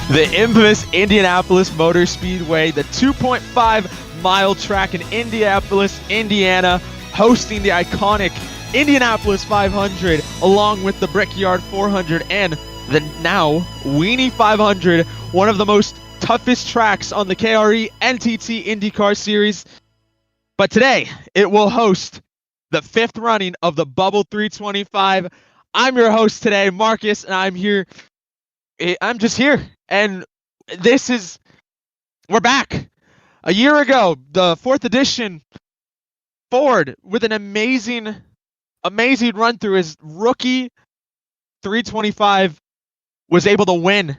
The infamous Indianapolis Motor Speedway, the 2.5-mile track in Indianapolis, Indiana, hosting the iconic Indianapolis 500, along with the Brickyard 400 and the now Weenie 500, one of the most toughest tracks on the KRE NTT IndyCar Series. But today, it will host the 5th running of the Bubble 325. I'm your host today, Marcus, and I'm just here. And we're back. A year ago, the 4th edition Ford, with an amazing run through his rookie 325, was able to win.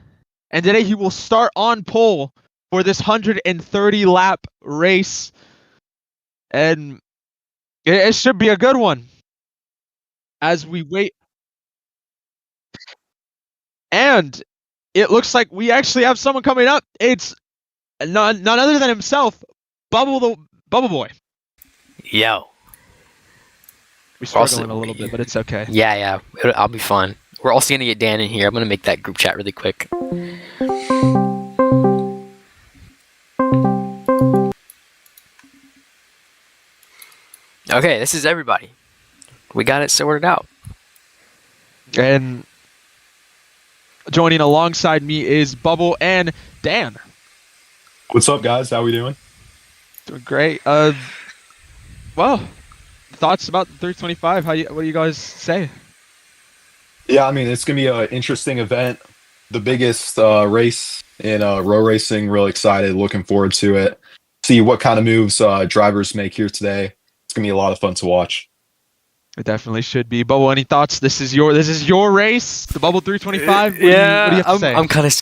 And today he will start on pole for this 130 lap race. And it should be a good one as we wait. And it looks like we actually have someone coming up. It's none other than himself, Bubble Boy. Yo. We're struggling a little bit, but it's okay. Yeah. I'll be fun. We're also going to get Dan in here. I'm going to make that group chat really quick. Okay, this is everybody. We got it sorted out. And joining alongside me is Bubble and Dan. What's up, guys? How we doing? Doing great. Well, thoughts about the 325? What do you guys say? Yeah, I mean, it's going to be an interesting event. The biggest race in row racing. Really excited. Looking forward to it. See what kind of moves drivers make here today. It's going to be a lot of fun to watch. It definitely should be. Bubble, any thoughts? This is your race, the Bubble 325. What do you have to say? I'm kind of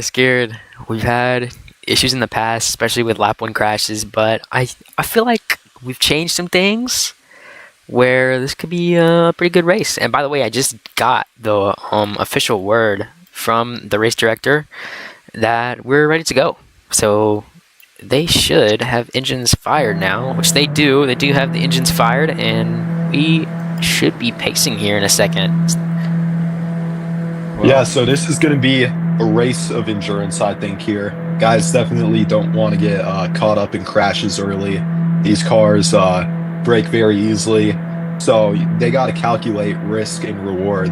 scared. We've had issues in the past, especially with lap 1 crashes, but I feel like we've changed some things where this could be a pretty good race. And by the way, I just got the official word from the race director that we're ready to go. So they should have engines fired now, which they do. They do have the engines fired, and we should be pacing here in a second. Well, yeah, so this is going to be a race of endurance, I think, here. Guys definitely don't want to get caught up in crashes early. These cars break very easily, so they got to calculate risk and reward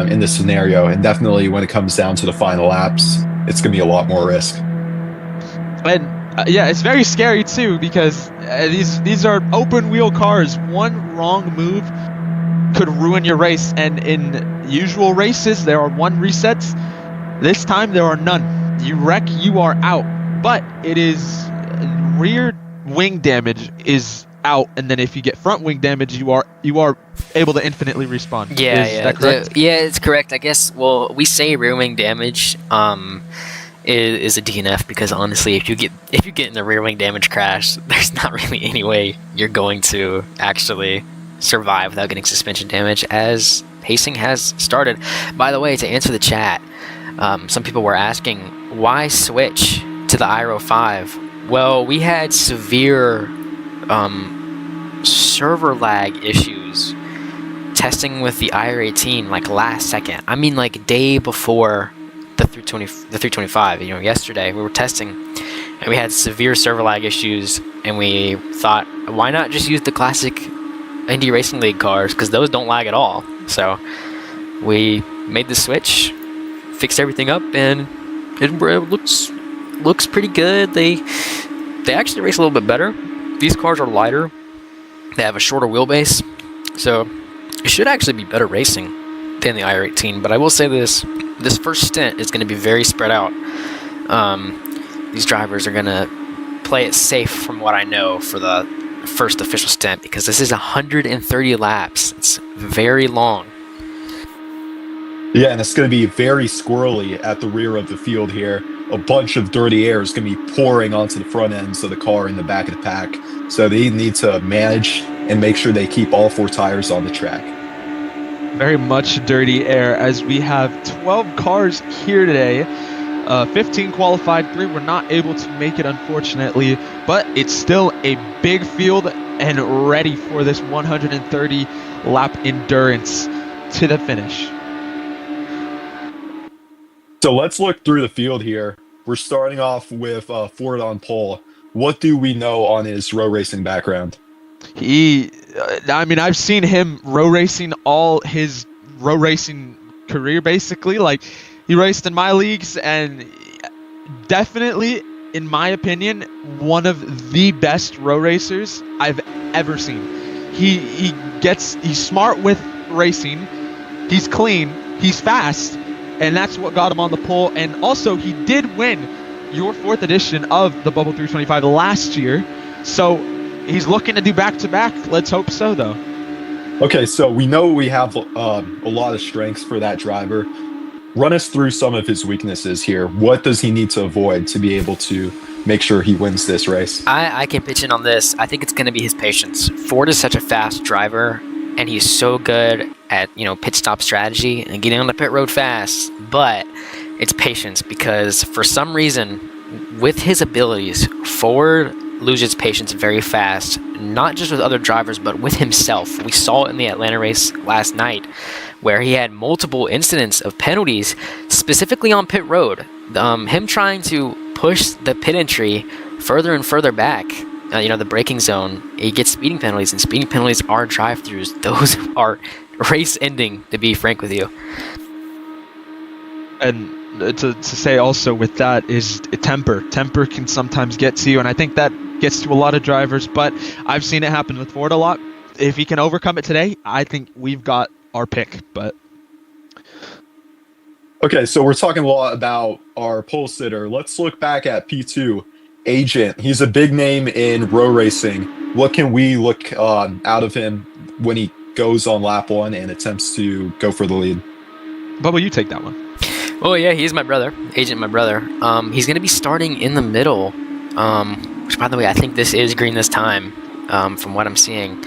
in this scenario. And definitely when it comes down to the final laps, it's going to be a lot more risk. And yeah, it's very scary too, because these are open wheel cars. One wrong move could ruin your race, and in usual races there are 1 resets. This time there are none. You wreck, you are out. But it is rear wing damage is out, and then if you get front wing damage, you are able to infinitely respawn. Yeah, is that correct? Yeah, it's correct. I guess. Well, we say rear wing damage is a DNF because honestly, if you get in the rear wing damage crash, there's not really any way you're going to actually survive without getting suspension damage, as pacing has started. By the way, to answer the chat, some people were asking why switch to the IRO 5. Well, we had severe server lag issues testing with the IR18 like last second. I mean, like day before the 325. Yesterday we were testing and we had severe server lag issues, and we thought, why not just use the classic Indy Racing League cars, because those don't lag at all. So we made the switch, fixed everything up, and it looks pretty good. They actually race a little bit better. These cars are lighter, they have a shorter wheelbase, so it should actually be better racing than the IR18. But I will say this first stint is going to be very spread out. These drivers are going to play it safe from what I know for the first official stint, because this is 130 laps. It's very long. Yeah, and it's going to be very squirrely at the rear of the field here. A bunch of dirty air is going to be pouring onto the front ends of the car in the back of the pack. So they need to manage and make sure they keep all 4 tires on the track. Very much dirty air, as we have 12 cars here today. 15 qualified, 3 were not able to make it, unfortunately, but it's still a big field and ready for this 130 lap endurance to the finish. So let's look through the field here. We're starting off with Ford on pole. What do we know on his row racing background? I mean, I've seen him row racing all his row racing career, basically. Like, he raced in my leagues, and definitely, in my opinion, one of the best row racers I've ever seen. He's smart with racing, he's clean, he's fast, and that's what got him on the pole. And also, he did win your 4th edition of the Bubble 325 last year, so he's looking to do back-to-back. Let's hope so, though. Okay, so we know we have a lot of strengths for that driver. Run us through some of his weaknesses here. What does he need to avoid to be able to make sure he wins this race? I can pitch in on this. I think it's going to be his patience. Ford is such a fast driver, and he's so good at, pit stop strategy and getting on the pit road fast. But it's patience, because for some reason, with his abilities, Ford loses patience very fast, not just with other drivers, but with himself. We saw it in the Atlanta race last night, where he had multiple incidents of penalties, specifically on pit road. Him trying to push the pit entry further and further back, the braking zone, he gets speeding penalties, and speeding penalties are drive-throughs. Those are race-ending, to be frank with you. And to say also with that is temper. Temper can sometimes get to you, and I think that gets to a lot of drivers, but I've seen it happen with Ford a lot. If he can overcome it today, I think we've got our pick. But okay, so we're talking a lot about our pole sitter. Let's look back at P2. Agent, he's a big name in row racing. What can we look out of him when he goes on lap 1 and attempts to go for the lead? Bubba, you take that one. Oh yeah, he's my brother. Agent, my brother. He's going to be starting in the middle, which, by the way, I think this is green this time, from what I'm seeing.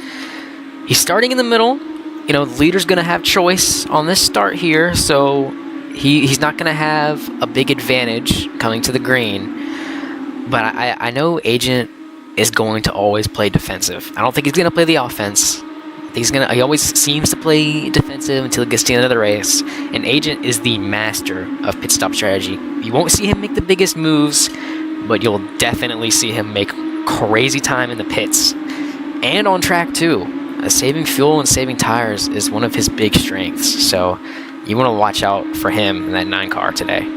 He's starting in the middle. The leader's going to have choice on this start here, so he's not going to have a big advantage coming to the green. But I know Agent is going to always play defensive. I don't think he's going to play the offense. He always seems to play defensive until it gets to the end of the race. And Agent is the master of pit stop strategy. You won't see him make the biggest moves, but you'll definitely see him make crazy time in the pits. And on track too. Saving fuel and saving tires is one of his big strengths. So you want to watch out for him in that 9 car today.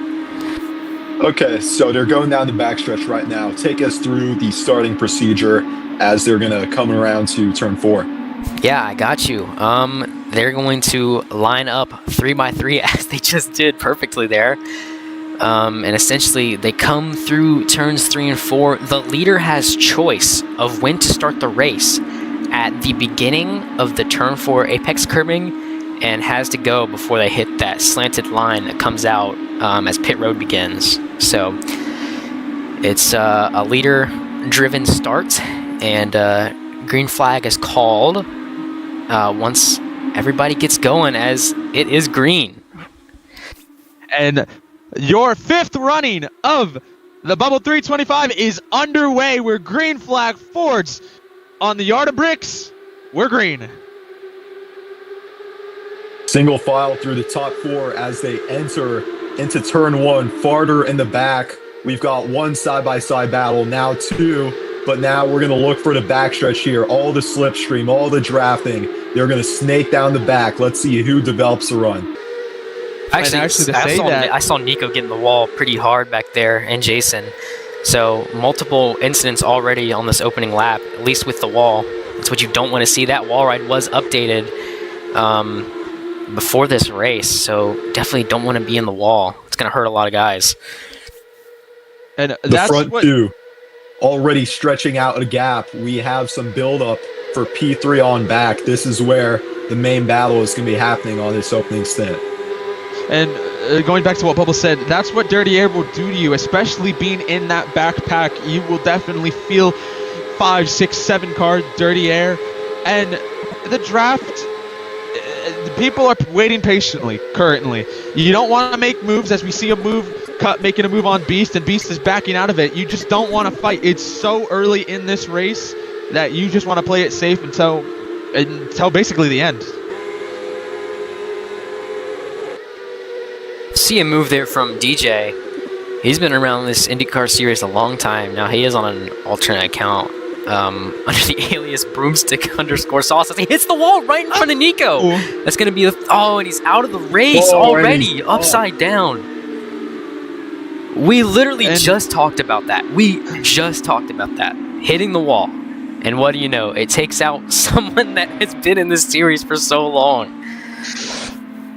Okay, so they're going down the backstretch right now. Take us through the starting procedure as they're going to come around to turn 4. Yeah, I got you. They're going to line up 3x3 as they just did perfectly there. And essentially, they come through turns 3 and 4. The leader has choice of when to start the race at the beginning of the turn 4 apex curbing, and has to go before they hit that slanted line that comes out as pit road begins. So it's a leader-driven start, and green flag is called once everybody gets going, as it is green. And your 5th running of the Bubble 325 is underway. We're green flag Fords on the yard of bricks. We're green. Single file through the top 4 as they enter into turn 1. Farther in the back, we've got 1 side-by-side battle, now 2, but now we're going to look for the backstretch here. All the slipstream, all the drafting. They're going to snake down the back. Let's see who develops a run. Actually, I saw Nico getting the wall pretty hard back there, and Jason. So multiple incidents already on this opening lap, at least with the wall. That's what you don't want to see. That wall ride was updated before this race, so definitely don't want to be in the wall. It's going to hurt a lot of guys. And the that's front 2 already stretching out a gap. We have some build-up for P3 on back. This is where the main battle is going to be happening on this opening stint. And going back to what Bubble said, that's what Dirty Air will do to you, especially being in that backpack. You will definitely feel 5, 6, 7 car Dirty Air. And the draft, people are waiting patiently currently. You don't want to make moves, as we see a move making a move on Beast, and Beast is backing out of it. You just don't want to fight. It's so early in this race that you just want to play it safe until basically the end. see a move there from DJ. He's been around this IndyCar series a long time. Now he is on an alternate account under the alias broomstick_sauce. He hits the wall right in front of Nico. That's going to be and he's out of the race already, upside down. We literally just talked about that. Hitting the wall. And what do you know? It takes out someone that has been in this series for so long.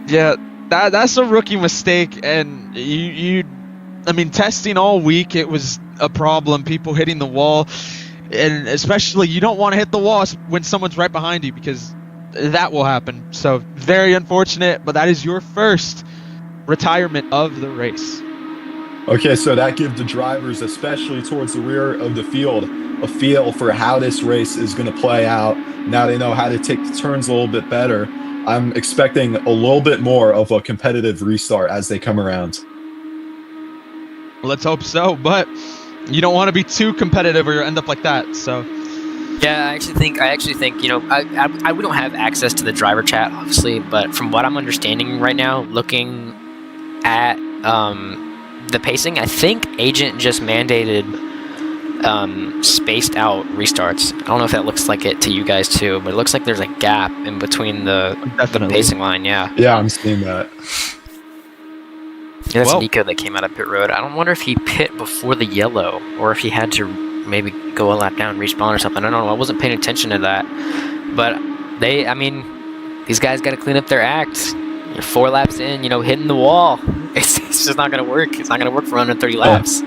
Yeah, that's a rookie mistake, and I mean, testing all week, it was a problem, people hitting the wall, and especially you don't want to hit the wall when someone's right behind you, because that will happen. So very unfortunate, but that is your first retirement of the race. Okay, so that gives the drivers, especially towards the rear of the field, a feel for how this race is going to play out. Now they know how to take the turns a little bit better. I'm expecting a little bit more of a competitive restart as they come around. Let's hope so, but you don't want to be too competitive or you'll end up like that. So yeah, I actually think we don't have access to the driver chat, obviously, but from what I'm understanding right now, looking at the pacing, I think Agent just mandated spaced out restarts. I don't know if that looks like it to you guys too, but it looks like there's a gap in between the pacing line. Yeah, I'm seeing that. Yeah, that's Nico that came out of pit road. I don't wonder if he pit before the yellow or if he had to maybe go a lap down, respawn or something. I don't know. I wasn't paying attention to that. But these guys got to clean up their act. 4 laps in, hitting the wall. It's just not going to work. It's not going to work for 130 laps.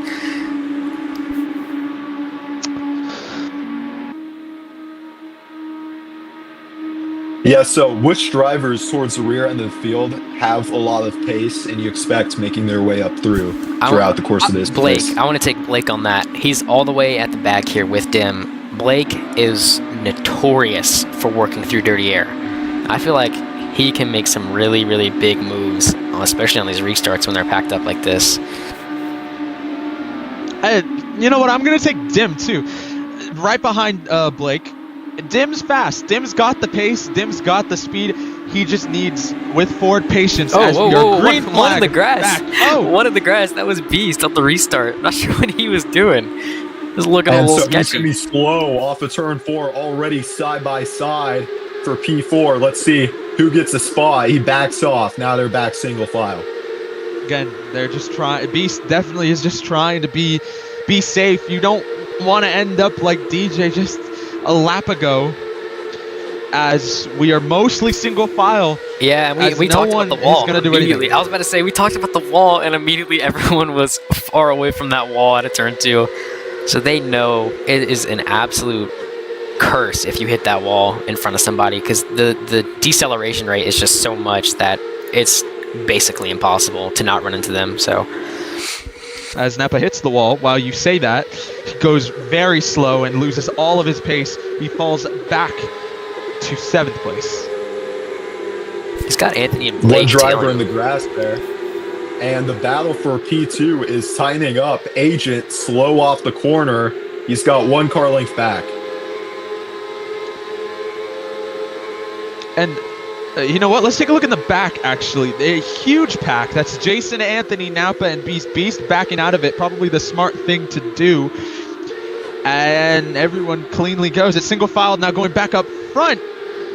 Yeah, so which drivers towards the rear end of the field have a lot of pace and you expect making their way up throughout the course of this Blake, race? I want to take Blake on that. He's all the way at the back here with Dim. Blake is notorious for working through dirty air. I feel like he can make some really, really big moves, especially on these restarts when they're packed up like this. You know what? I'm going to take Dim, too. Right behind Blake. Dim's fast. Dim's got the pace. Dim's got the speed. He just needs, with Ford, patience. Green flag one in the grass. Back. Oh, one in the grass. That was Beast on the restart. Not sure what he was doing. Just looking a little sketchy. He's going to be slow off of turn 4, already side by side for P4. Let's see who gets a spot. He backs off. Now they're back single file. Again, they're just trying. Beast definitely is just trying to be safe. You don't want to end up like DJ just a lap ago, as we are mostly single file. Yeah, and we talked about the wall. Gonna do anything. I was about to say, we talked about the wall, and immediately everyone was far away from that wall at a turn 2. So they know it is an absolute curse if you hit that wall in front of somebody, because the deceleration rate is just so much that it's basically impossible to not run into them. So as Napa hits the wall, while you say that, he goes very slow and loses all of his pace. He falls back to 7th place. He's got Anthony and Blake. One driver in the grass there. And the battle for P2 is tightening up. Agent slow off the corner. He's got 1 car length back. And you know what? Let's take a look in the back, actually. A huge pack. That's Jason, Anthony, Napa, and Beast. Beast backing out of it. Probably the smart thing to do. And everyone cleanly goes. It's single file now going back up front.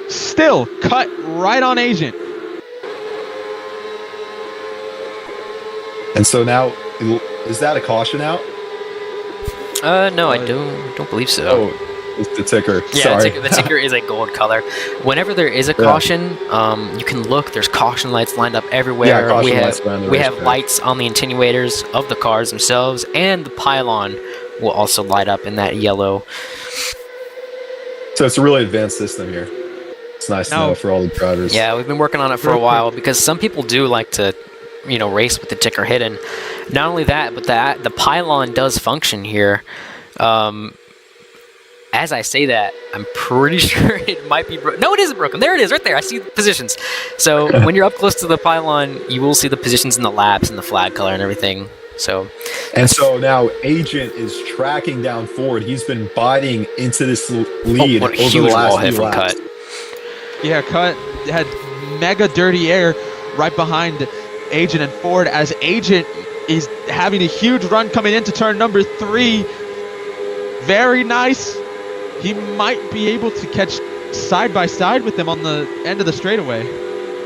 Still cut right on Agent. And so now, is that a caution out? No, I don't believe so. Oh, it's the ticker. Yeah, sorry. the ticker is a gold color. Whenever there is a caution, you can look. There's caution lights lined up everywhere. Yeah, we have lights on the attenuators of the cars themselves, and the pylon will also light up in that yellow. So it's a really advanced system here. It's nice to know for all the drivers. Yeah, we've been working on it for a while because some people do like to, race with the ticker hidden. Not only that, but the pylon does function here. As I say that, I'm pretty sure it might be broken. No, it isn't broken. There it is, right there. I see the positions. So when you're up close to the pylon, you will see the positions in the laps and the flag color and everything. So now Agent is tracking down Ford. He's been biting into this lead what a over huge the last wall hit few from laps. Cut. Yeah, Cut had mega dirty air right behind Agent and Ford, as Agent is having a huge run coming into turn number 3. Very nice. He might be able to catch side by side with them on the end of the straightaway.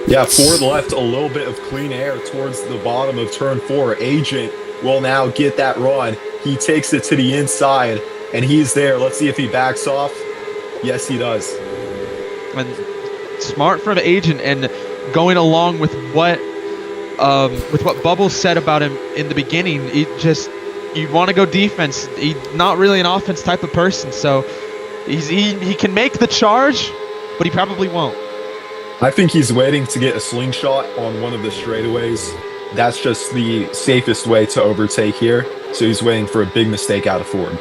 Yeah, Ford left a little bit of clean air towards the bottom of turn 4. Agent will now get that run. He takes it to the inside, and he's there. Let's see if he backs off. Yes, he does. And smart from Agent, and going along with what Bubbles said about him in the beginning. You want to go defense. He's not really an offense type of person, so he can make the charge, but he probably won't. I think he's waiting to get a slingshot on one of the straightaways. That's just the safest way to overtake here. So he's waiting for a big mistake out of Ford.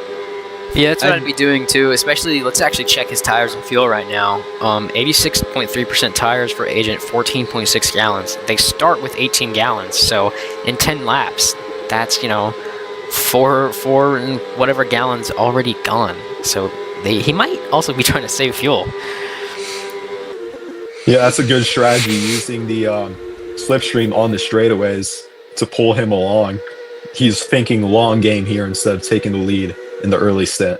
Yeah, that's what I'd be doing too. Especially, let's actually check his tires and fuel right now. 86.3% tires for Agent, 14.6 gallons. They start with 18 gallons, so in 10 laps, that's, four and whatever gallons already gone. So he might also be trying to save fuel. Yeah, that's a good strategy, using the slipstream on the straightaways to pull him along. He's thinking long game here instead of taking the lead in the early stint.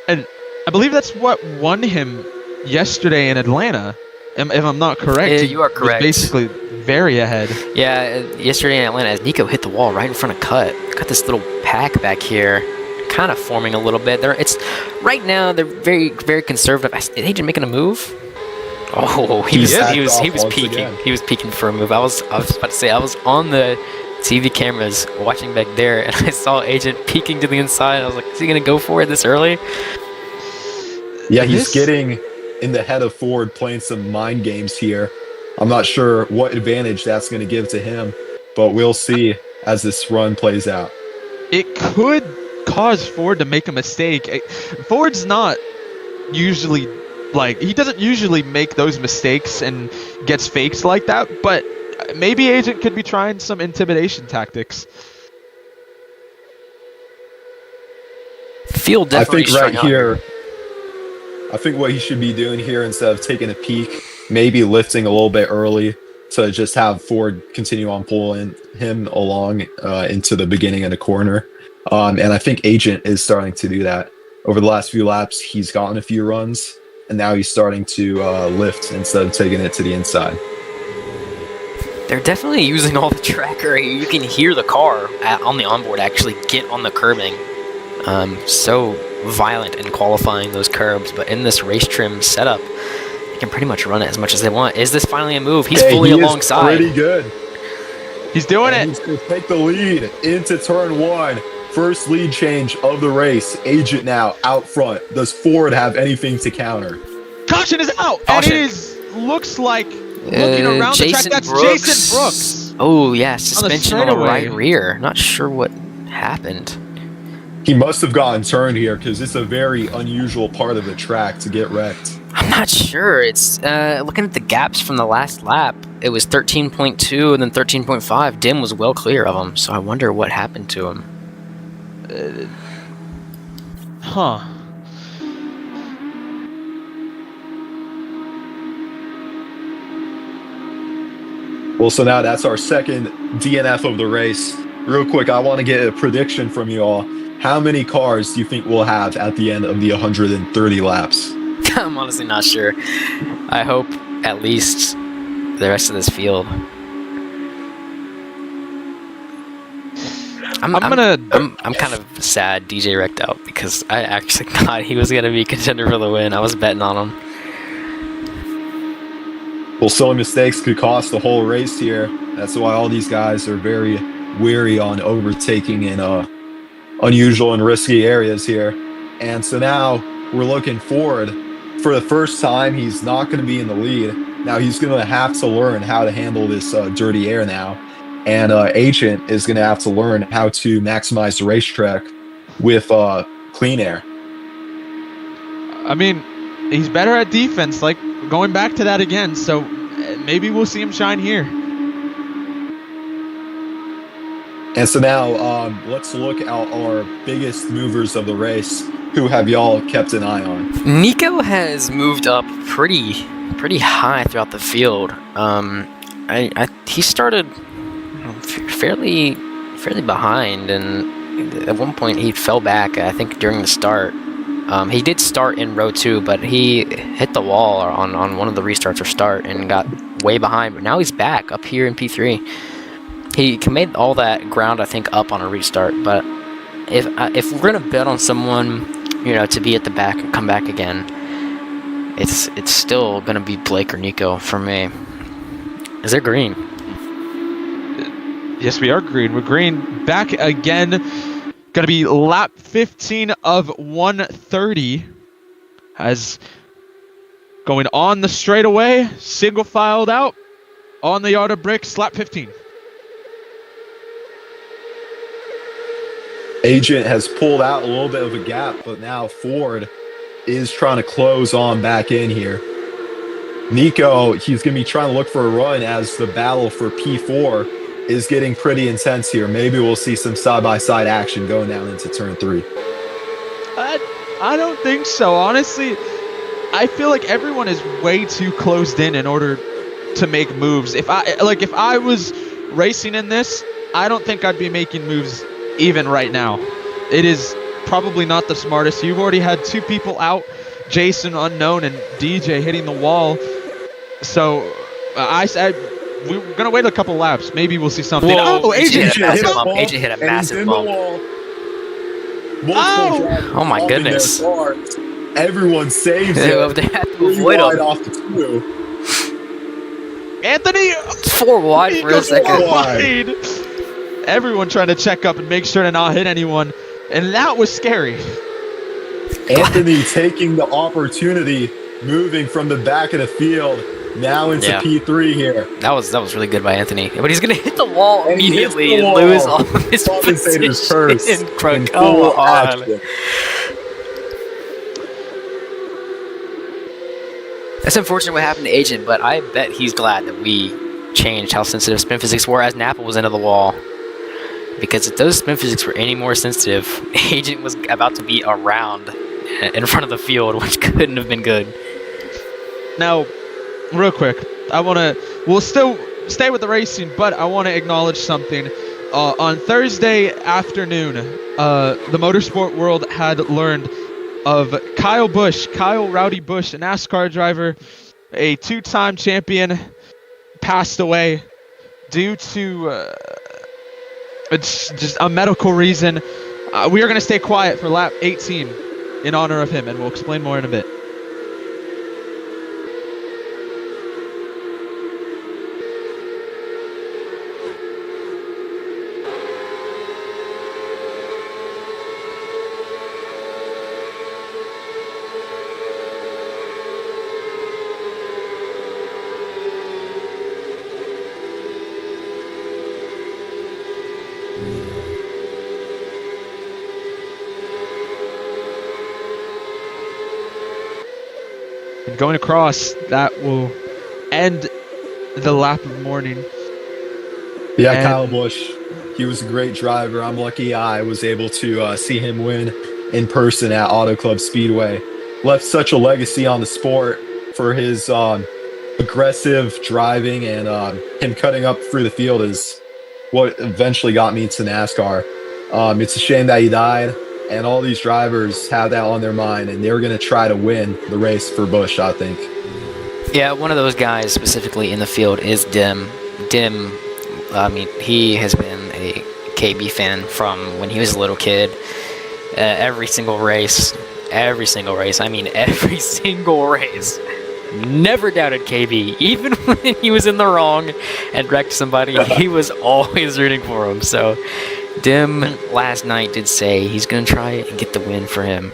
And I believe that's what won him yesterday in Atlanta, if I'm not correct. Yeah, you are correct. Basically very ahead. Yeah, yesterday in Atlanta, as Nico hit the wall right in front of Cut. Got this little pack back here, kind of forming a little bit. Right now they're very, very conservative. Is Agent making a move? Oh, he was peeking. Again. He was peeking for a move. I was about to say, I was on the TV cameras watching back there, and I saw Agent peeking to the inside. I was like, is he gonna go for it this early? Yeah, he's getting in the head of Ford, playing some mind games here. I'm not sure what advantage that's going to give to him, but we'll see as this run plays out. It could cause Ford to make a mistake. Ford's not usually he doesn't usually make those mistakes and gets fakes like that, but maybe Agent could be trying some intimidation tactics. Feel definitely. I think what he should be doing here, instead of taking a peek, maybe lifting a little bit early to just have Ford continue on pulling him along into the beginning of the corner. And I think Agent is starting to do that. Over the last few laps, he's gotten a few runs, and now he's starting to lift instead of taking it to the inside. They're definitely using all the tracker. You can hear the car on the onboard actually get on the curbing. So violent in qualifying those curbs, but in this race trim setup, they can pretty much run it as much as they want. Is this finally a move? He's fully alongside. Pretty good. He's doing it. He's going to take the lead into turn 1. First lead change of the race. Agent now out front. Does Ford have anything to counter? Caution is out, Caution. And it looks like looking around the track. That's Jason Brooks. Oh yeah, suspension on the right straightaway. rear. Not sure what happened. He must have gotten turned here because it's a very unusual part of the track to get wrecked. I'm not sure. It's looking at the gaps from the last lap. It was 13.2 and then 13.5. Dim was well clear of him, so I wonder what happened to him. Huh. Well, so now that's our second DNF of the race. Real quick, I want to get a prediction from you all. How many cars do you think we'll have at the end of the 130 laps? I'm honestly not sure. I hope at least the rest of this field. I'm kind of sad DJ wrecked out because I actually thought he was gonna be contender for the win. I was betting on him. Well, silly mistakes could cost the whole race here. That's why all these guys are very wary on overtaking in unusual and risky areas here. And so now we're looking forward. For the first time, he's not going to be in the lead. Now he's going to have to learn how to handle this dirty air now. And Agent is going to have to learn how to maximize the racetrack with clean air. I mean, he's better at defense, like going back to that again, so maybe we'll see him shine here. And so now let's look at our biggest movers of the race. Who have y'all kept an eye on? Nico has moved up pretty high throughout the field. He started fairly behind, and at one point he fell back. I think during the start. He did start in row 2, but he hit the wall on one of the restarts or start and got way behind. But now he's back up here in P3. He made all that ground, I think, up on a restart. But if we're gonna bet on someone, to be at the back and come back again, it's still gonna be Blake or Nico for me. Is there green? Yes, we are green. We're green back again. Going to be lap 15 of 130. As going on the straightaway, single filed out on the yard of bricks, lap 15. Agent has pulled out a little bit of a gap, but now Ford is trying to close on back in here. Nico, he's going to be trying to look for a run as the battle for P4 is getting pretty intense here. Maybe we'll see some side-by-side action going down into turn 3. I don't think so. Honestly, I feel like everyone is way too closed in order to make moves. If I was racing in this, I don't think I'd be making moves even right now. It is probably not the smartest. You've already had 2 people out, Jason Unknown and DJ hitting the wall. So I said we're gonna wait a couple laps. Maybe we'll see something. Whoa, Oh, AJ hit a massive bump. Oh my goodness! Everyone saves it. They have to avoid him. Off the 2. Anthony, 4 wide for a second. Wide. Everyone trying to check up and make sure to not hit anyone, and that was scary. Anthony taking the opportunity, moving from the back of the field. Now into P3 here. That was really good by Anthony. But he's going to hit the wall and immediately and lose all of his position purse in Krakow. That's unfortunate what happened to Agent, but I bet he's glad that we changed how sensitive spin physics were as Napa was into the wall. Because if those spin physics were any more sensitive, Agent was about to be around in front of the field, which couldn't have been good. Now, real quick, we'll still stay with the racing, but I want to acknowledge something. On Thursday afternoon, the motorsport world had learned of Kyle Rowdy Busch, a NASCAR driver, a 2-time champion, passed away due to it's just a medical reason. We are going to stay quiet for lap 18 in honor of him, and we'll explain more in a bit. And going across, that will end the lap of morning. Yeah, and Kyle Busch, he was a great driver. I'm lucky I was able to see him win in person at Auto Club Speedway. Left such a legacy on the sport for his aggressive driving, and him cutting up through the field is what eventually got me to NASCAR. It's a shame that he died, and all these drivers have that on their mind, and they're going to try to win the race for Busch, I think. Yeah, one of those guys specifically in the field is Dim. Dim, I mean, he has been a KB fan from when he was a little kid. Every single race, I mean every single race. Never doubted KB, even when he was in the wrong and wrecked somebody, he was always rooting for him. So Dim last night did say he's going to try and get the win for him.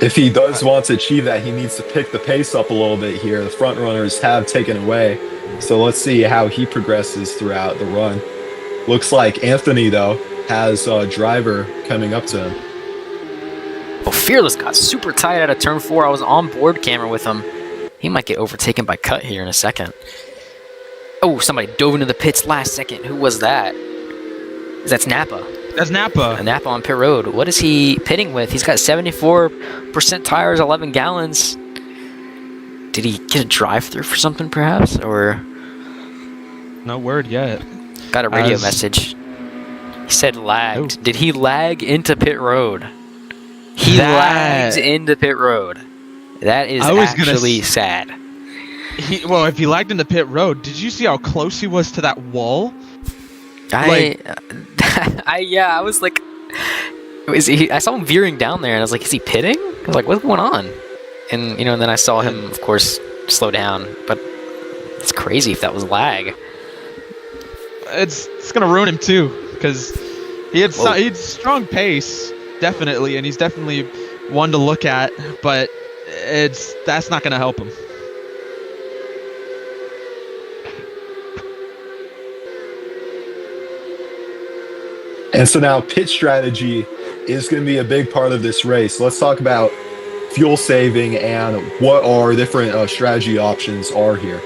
If he does want to achieve that, he needs to pick the pace up a little bit here. The front runners have taken away, so let's see how he progresses throughout the run. Looks like Anthony, though, has a driver coming up to him. Oh, Fearless got super tight out of turn 4. I was on board camera with him. He might get overtaken by Cut here in a second. Oh, somebody dove into the pits last second. Who was that? That's Napa. That's Napa. Napa on pit road. What is he pitting with? He's got 74% tires, 11 gallons. Did he get a drive-through for something, perhaps? Or No word yet. Got a radio As- message. He said lagged. Oh. Did he lag into pit road? He lagged into pit road. That is I was gonna actually sad. Well, if he lagged into pit road, did you see how close he was to that wall? I was like, I saw him veering down there, and I was like, is he pitting? I was like, what's going on? And and then I saw him, of course, slow down. But it's crazy if that was lag. It's gonna ruin him too, because he had strong pace, definitely, and he's definitely one to look at. But that's not gonna help him. And so now pit strategy is going to be a big part of this race. Let's talk about fuel saving and what our different strategy options are here.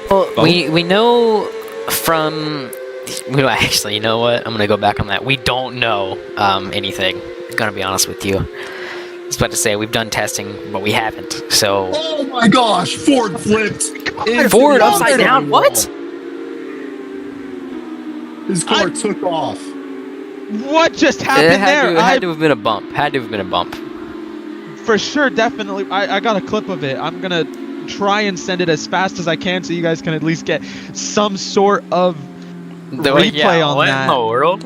Well, we know from... Actually, you know what? I'm going to go back on that. We don't know anything. I'm going to be honest with you. I was about to say, we've done testing, but we haven't. So... Oh my gosh! Ford flipped! Ford upside down? What? His car took off. What just happened there? It had to have been a bump. For sure, definitely. I got a clip of it. I'm gonna try and send it as fast as I can so you guys can at least get some sort of replay on what that. in the world?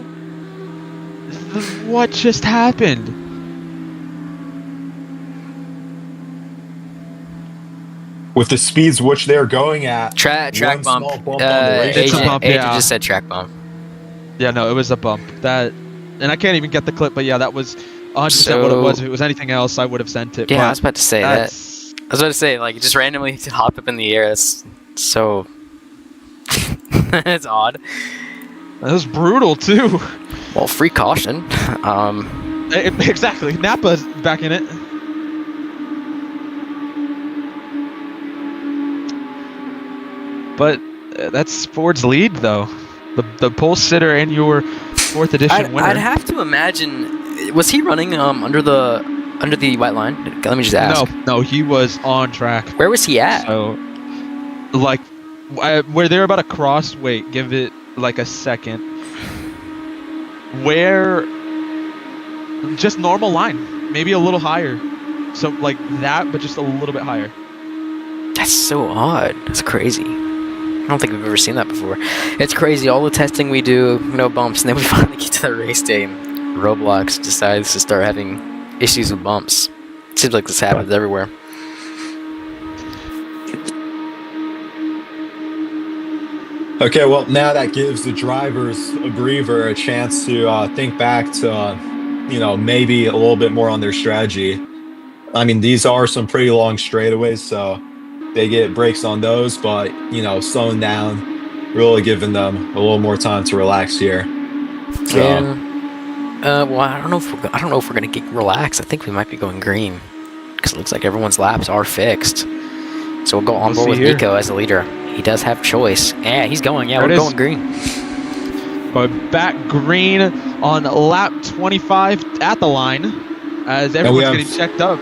What just happened? With the speeds which they're going at, Track one bump. small bump on the racetrack. It's a bump, Agent yeah. just said track bump. Yeah, no, it was a bump. And I can't even get the clip, but yeah, that was 100% what it was. If it was anything else, I would have sent it. Yeah, but I was about to say that. I was about to say, like, just randomly hop up in the air. That's so... That's odd. That was brutal, too. Well, free caution. Exactly. Napa's back in it. But that's Ford's lead, though. The pole sitter and your 4th edition winner. I'd have to imagine. Was he running under the white line? Let me just ask. No, he was on track. Where was he at? So, like, where they're about to cross. Wait, give it like a second. Where? Just normal line, maybe a little higher. So like that, but just a little bit higher. That's so odd. That's crazy. I don't think we've ever seen that before. It's crazy. All the testing we do, no bumps, and then we finally get to the race day, and Roblox decides to start having issues with bumps. It seems like this happens everywhere. Okay, well, now that gives the drivers a breather, a chance to think back to, maybe a little bit more on their strategy. I mean, these are some pretty long straightaways, so they get breaks on those, but, slowing down, really giving them a little more time to relax here. So, well, I don't know if we're gonna get relaxed. I think we might be going green because it looks like everyone's laps are fixed. So we'll go on board with Nico as the leader. He does have choice. Yeah, he's going. Yeah, we're going green. Going back green on lap 25 at the line as everyone's getting checked up.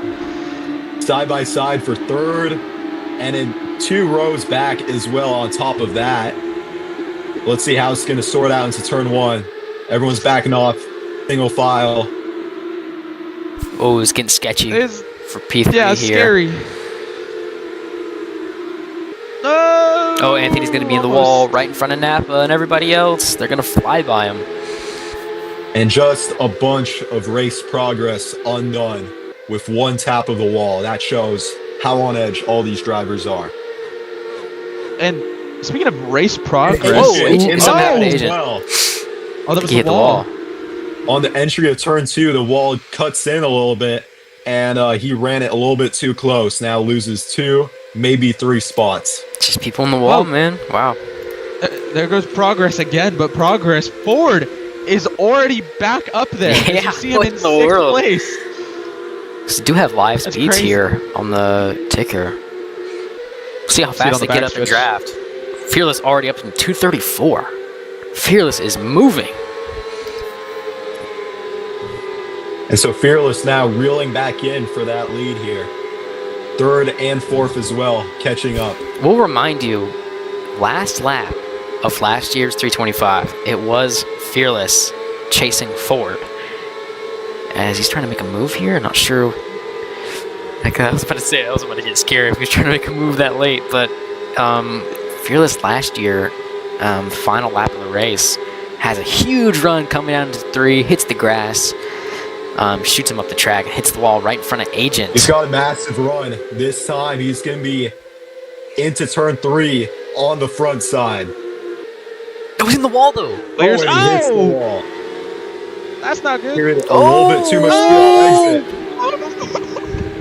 Side by side for 3rd, and then 2 rows back as well on top of that. Let's see how it's going to sort out into turn 1. Everyone's backing off, single file. Oh, it's getting sketchy for P3 yeah, here. It's scary. Oh, Anthony's going to be in the wall right in front of Napa and everybody else. They're going to fly by him. And just a bunch of race progress undone with one tap of the wall. That shows how on edge all these drivers are. And speaking of race progress... Agent somehow an agent. Well. Oh, that was the wall. On the entry of turn 2, the wall cuts in a little bit, and he ran it a little bit too close. Now loses 2, maybe 3 spots. Just people in the wall, man. Wow. There goes progress again, but progress. Ford is already back up there. Yeah, you see him in 6th place. So do have live speeds here on the ticker. See how fast they get up the draft. Fearless already up to 234. Fearless is moving. And so Fearless now reeling back in for that lead here. Third and fourth as well, catching up. We'll remind you, last lap of last year's 325, it was Fearless chasing Ford. As he's trying to make a move here, not sure. Like I was about to get scared if he was trying to make a move that late, but Fearless last year, final lap of the race, has a huge run coming down to 3, hits the grass, shoots him up the track, and hits the wall right in front of Agent. He's got a massive run. This time he's going to be into turn 3 on the front side. It was in the wall though. And he hits the wall. That's not good. A little bit too much exit.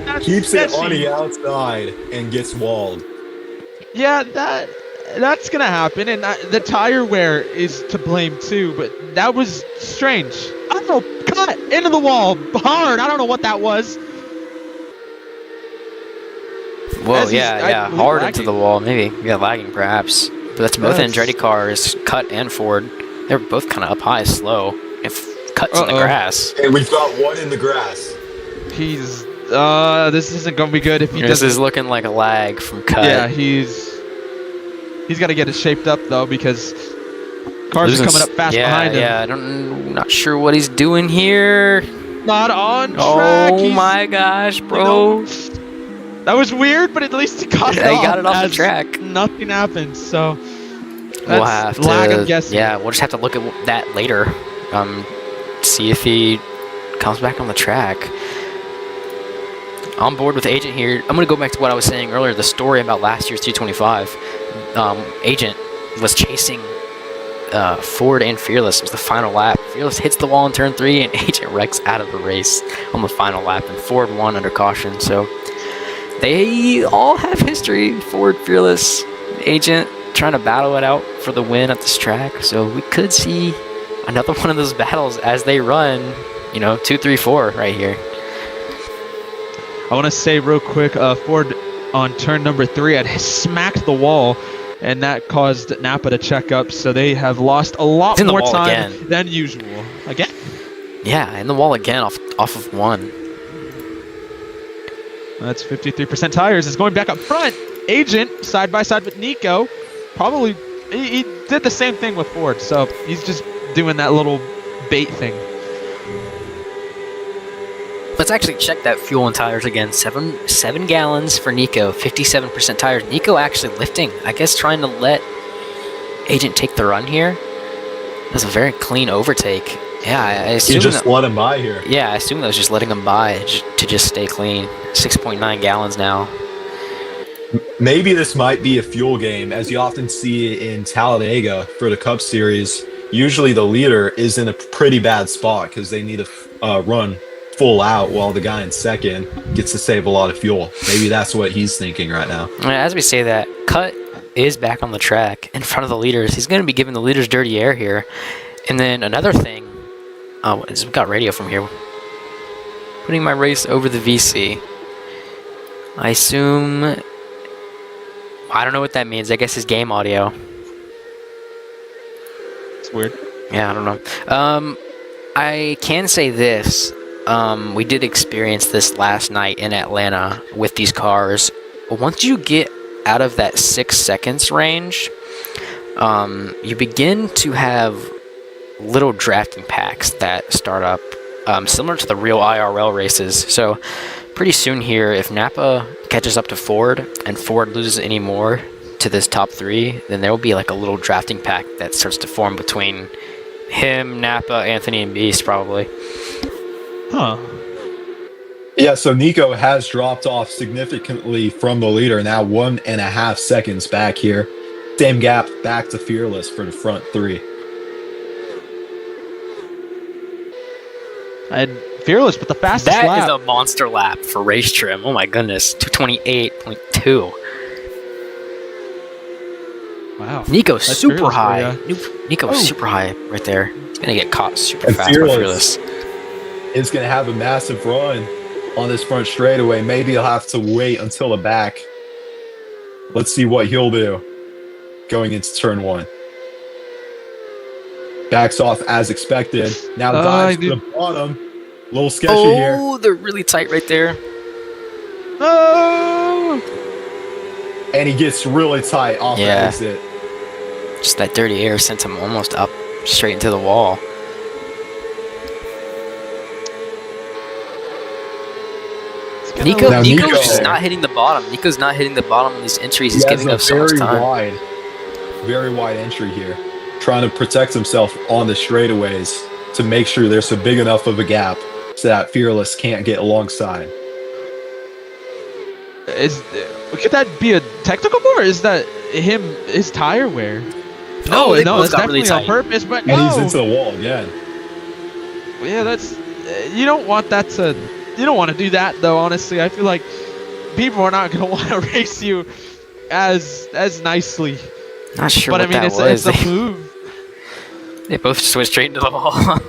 That's Keeps it sketchy. on the outside and gets walled. Yeah, that's gonna happen, and the tire wear is to blame too. But that was strange. I don't know, cut into the wall hard. I don't know what that was. Whoa, As he's- yeah, I- hard lagging. into the wall, maybe. Yeah, lagging perhaps. But that's both Yes. Andretti cars, Cut and Ford. They're both kind of up high, slow. If Cut's in the grass. And we've got one in the grass. He's this isn't gonna be good if he This doesn't. is looking like a lag from Cut. Yeah, he's got to get it shaped up though because cars are coming up fast behind him. Yeah, not sure what he's doing here. Not on track. Oh He's- my gosh, you bro. know, that was weird, but at least he got it Yeah, he off. got it off the as track. Nothing happened, so We'll that's have lag, to. I'm guessing. Yeah, we'll just have to look at that later. See if he comes back on the track. On board with Agent here. I'm going to go back to what I was saying earlier, the story about last year's 225. Agent was chasing Ford and Fearless. It was the final lap. Fearless hits the wall in turn 3, and Agent wrecks out of the race on the final lap, and Ford won under caution. So they all have history. Ford, Fearless, Agent trying to battle it out for the win at this track. So we could see another one of those battles as they run, 2, 3, 4 right here. I want to say real quick, Ford on turn number 3 had smacked the wall, and that caused Napa to check up. So they have lost a lot It's in the more wall time again. than usual. Again. Yeah, in the wall again off of 1. That's 53% tires. It's going back up front. Agent side by side with Nico. Probably he did the same thing with Ford, so he's just doing that little bait thing. Let's actually check that fuel and tires again. 7 gallons for Nico, 57% tires. Nico actually lifting, I guess trying to let Agent take the run here. That's a very clean overtake. Yeah, I assume You just let him by here. Yeah, I assume that was just letting him by to just stay clean. 6.9 gallons now. Maybe this might be a fuel game, as you often see in Talladega for the Cup Series. Usually the leader is in a pretty bad spot because they need to run full out while the guy in second gets to save a lot of fuel. Maybe that's what he's thinking right now. As we say that, Cut is back on the track in front of the leaders. He's going to be giving the leaders dirty air here. And then another thing, we've got radio from here. Putting my race over the VC. I assume, I don't know what that means. I guess it's game audio. It's weird. Yeah, I don't know. I can say this. We did experience this last night in Atlanta with these cars. Once you get out of that 6 seconds range, you begin to have little drafting packs that start up, similar to the real IRL races. So pretty soon here, if Napa catches up to Ford and Ford loses any more to this top 3, then there will be like a little drafting pack that starts to form between him, Napa, Anthony, and Beast probably. Huh. Yeah, so Nico has dropped off significantly from the leader, now 1.5 seconds back here. Same gap back to Fearless for the front 3. And Fearless with the fastest That lap. is a monster lap for race trim. Oh my goodness, 228.2. Wow. Nico's That's super Fearless for high. ya. Nico's Oh. super high right there. He's gonna get caught super And fast by Fearless. Fearless. Is going to have a massive run on this front straightaway. Maybe he'll have to wait until the back. Let's see what he'll do going into turn 1. Backs off as expected. Now dives to the bottom. A little sketchy here. Oh, they're really tight right there. Oh! And he gets really tight off the Yeah. exit. Just that dirty air sent him almost up straight into the wall. Now, Nico's Nico- just not hitting the bottom. Nico's not hitting the bottom on these entries. He's He has giving a up so much time. very wide entry here. Trying to protect himself on the straightaways to make sure there's a big enough of a gap so that Fearless can't get alongside. Could that be a technical bar? Or is that his tire wear? No, they both that's got really definitely on tight. purpose. But And he's no. into the wall again. Yeah, that's you don't want that to. You don't want to do that though. Honestly, I feel like people are not gonna want to race you as nicely. Not sure But I what mean, that it's was. a move. They both just went straight into the wall.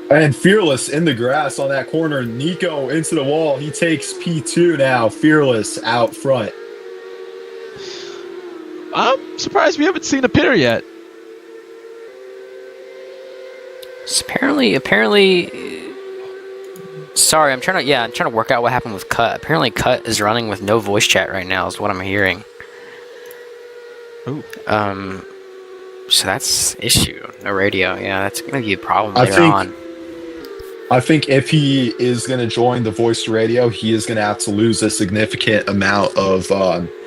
And Fearless in the grass on that corner. Nico into the wall. He takes P2 now. Fearless out front. I'm surprised we haven't seen a pitter yet. So apparently. Sorry, I'm trying to work out what happened with Cut. Apparently, Cut is running with no voice chat right now, is what I'm hearing. Ooh. So that's issue. No radio. Yeah, that's gonna be a problem later on. I think if he is going to join the voice radio, he is going to have to lose a significant amount of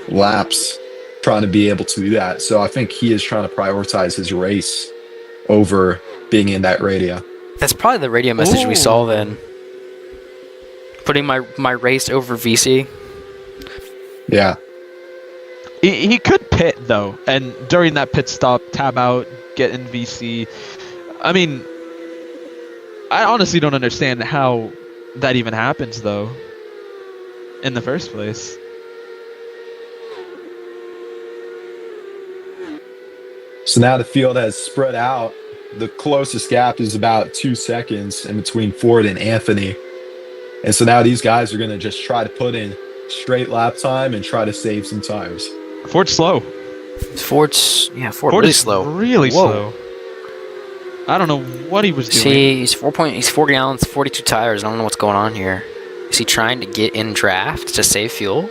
laps trying to be able to do that. So I think he is trying to prioritize his race over being in that radio. That's probably the radio message we saw then. Putting my race over VC. Yeah. He could pit though, and during that pit stop, tab out, get in VC. I mean, I honestly don't understand how that even happens though, in the first place. So now the field has spread out. The closest gap is about 2 seconds in between Ford and Anthony. And so now these guys are going to just try to put in straight lap time and try to save some tires. Ford's slow. Ford's really slow. Really Whoa. slow. I don't know what he was doing. See, he's 4 gallons, 42 tires. I don't know what's going on here. Is he trying to get in draft to save fuel?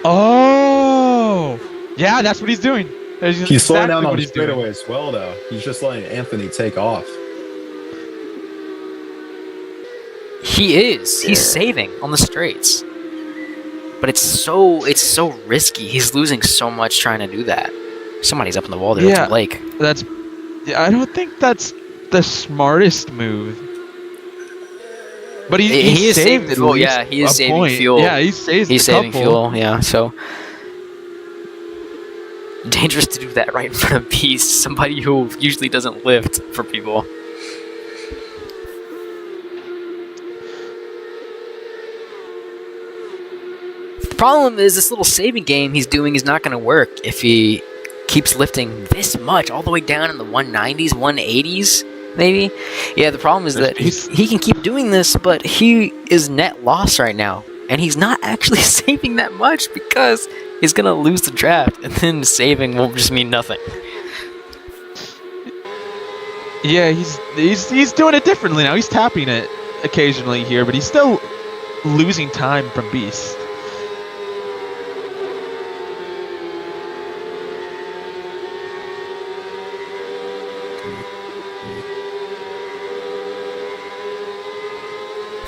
Oh, yeah, that's what he's doing. He's slowing down on the straightaway as well, though. He's just letting Anthony take off. He is. He's saving on the straights. But it's so risky. He's losing so much trying to do that. Somebody's up in the wall there with Blake. I don't think that's the smartest move. But he is saved saving fuel. Yeah, he is saving fuel. Yeah, he saved He's a saving couple. fuel. Yeah, so dangerous to do that right in front of Beast, somebody who usually doesn't lift for people. The problem is this little saving game he's doing is not going to work if he keeps lifting this much, all the way down in the 190s, 180s, maybe. Yeah, the problem is that he can keep doing this, but he is net loss right now. And he's not actually saving that much because he's going to lose the draft, and then saving will just mean nothing. Yeah, he's doing it differently now. He's tapping it occasionally here, but he's still losing time from Beast.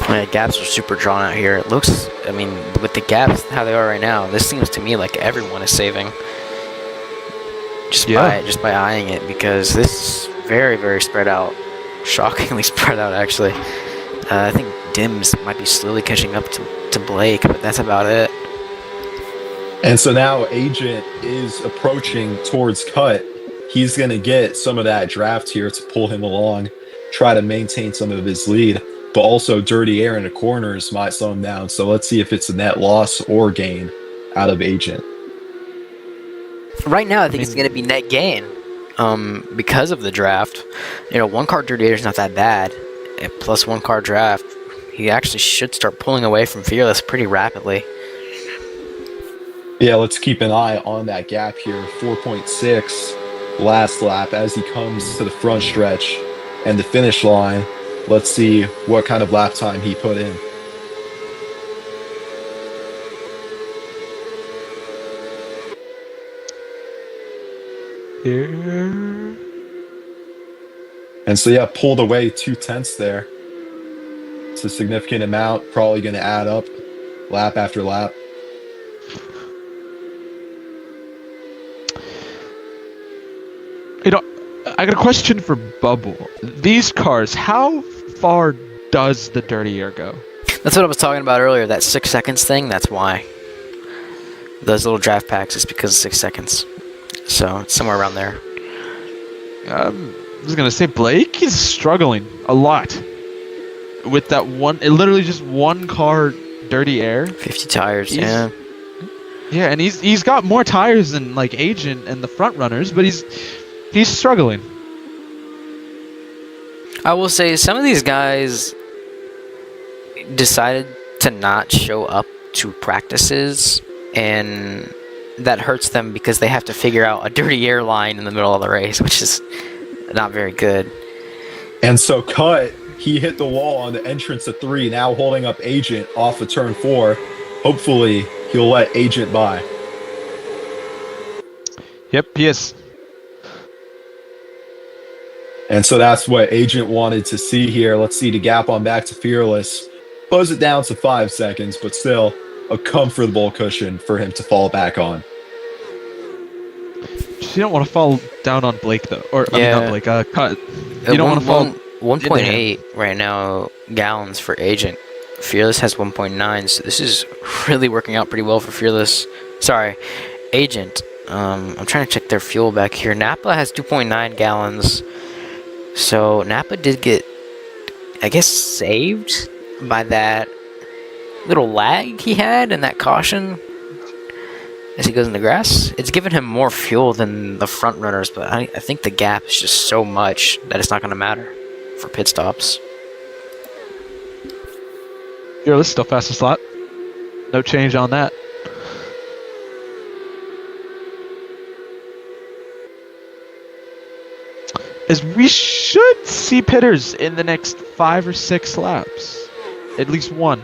Yeah, gaps are super drawn out here. It looks, I mean, with the gaps how they are right now, this seems to me like everyone is saving. Just by eyeing it, because this is very, very spread out. Shockingly spread out, actually. I think Dims might be slowly catching up to Blake, but that's about it. And so now Agent is approaching towards Cut. He's going to get some of that draft here to pull him along, try to maintain some of his lead. But also dirty air in the corners might slow him down. So let's see if it's a net loss or gain out of Agent. Right now, I think it's going to be net gain because of the draft. You know, one car dirty air is not that bad. Plus one car draft, he actually should start pulling away from Fearless pretty rapidly. Yeah, let's keep an eye on that gap here. 4.6 last lap as he comes to the front stretch and the finish line. Let's see what kind of lap time he put in. Here. And so, yeah, pulled away 2/10 there. It's a significant amount, probably going to add up lap after lap. You know, I got a question for Bubble. These cars, how far does the dirty air go? That's what I was talking about earlier. That 6 seconds thing. That's why. Those little draft packs is because of 6 seconds. So it's somewhere around there. I was gonna say Blake is struggling a lot with that one. Literally just one car dirty air. 50 tires. Yeah. Yeah, and he's got more tires than like Agent and the front runners, but he's struggling. I will say some of these guys decided to not show up to practices, and that hurts them because they have to figure out a dirty air line in the middle of the race, which is not very good. And so Cut, he hit the wall on the entrance of 3, now holding up Agent off of turn 4. Hopefully, he'll let Agent by. Yep, he is. And so that's what Agent wanted to see here. Let's see the gap on back to Fearless. Close it down to 5 seconds, but still a comfortable cushion for him to fall back on. You don't want to fall down on Blake though, or I mean not Blake. Cut. You don't want to fall. 1.8 right now gallons for Agent. Fearless has 1.9, so this is really working out pretty well for Fearless. Sorry, Agent. I'm trying to check their fuel back here. Napa has 2.9 gallons. So Napa did get, I guess, saved by that little lag he had and that caution as he goes in the grass. It's given him more fuel than the front runners, but I think the gap is just so much that it's not going to matter for pit stops. Fearless still fastest lap. No change on that. As we should see pitters in the next 5 or 6 laps. At least one.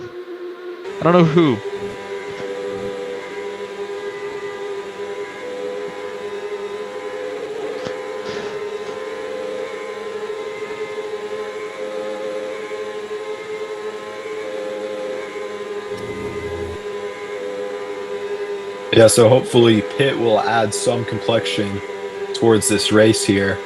I don't know who. Yeah, so hopefully Pitt will add some complexion towards this race here.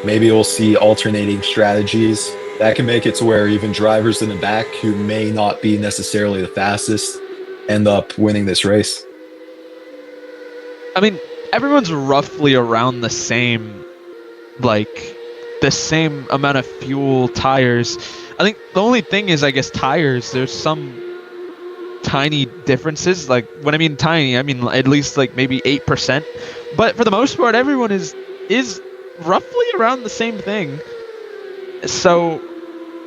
Maybe we'll see alternating strategies. That can make it to where even drivers in the back who may not be necessarily the fastest end up winning this race. I mean, everyone's roughly around the same, like, the same amount of fuel, tires. I think the only thing is, I guess, tires. There's some tiny differences. Like, when I mean tiny, I mean at least like maybe 8%. But for the most part, everyone is roughly around the same thing. So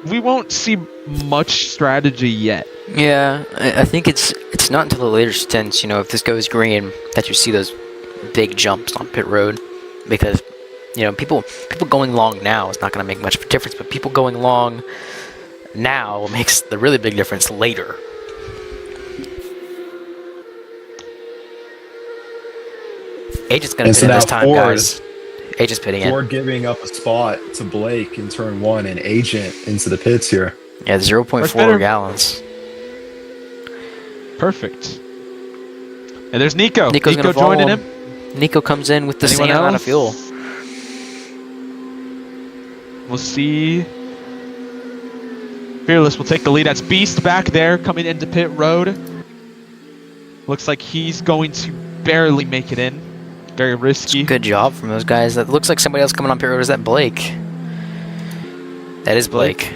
we won't see much strategy yet. Yeah, I think it's not until the later stints, you know, if this goes green, that you see those big jumps on pit road, because, you know, people going long now is not going to make much of a difference, but people going long now makes the really big difference later. Agent's going to pit in this time, guys. Agent's pitting in. Ford giving up a spot to Blake in turn 1 and Agent into the pits here. Yeah, 0.4 gallons. Perfect. And there's Nico. Nico joining him. Nico comes in with the Anyone same amount else? of fuel. We'll see. Fearless will take the lead. That's Beast back there coming into pit road. Looks like he's going to barely make it in. Very risky. Good job from those guys. That looks like somebody else coming on pit road. Is that Blake? That is Blake.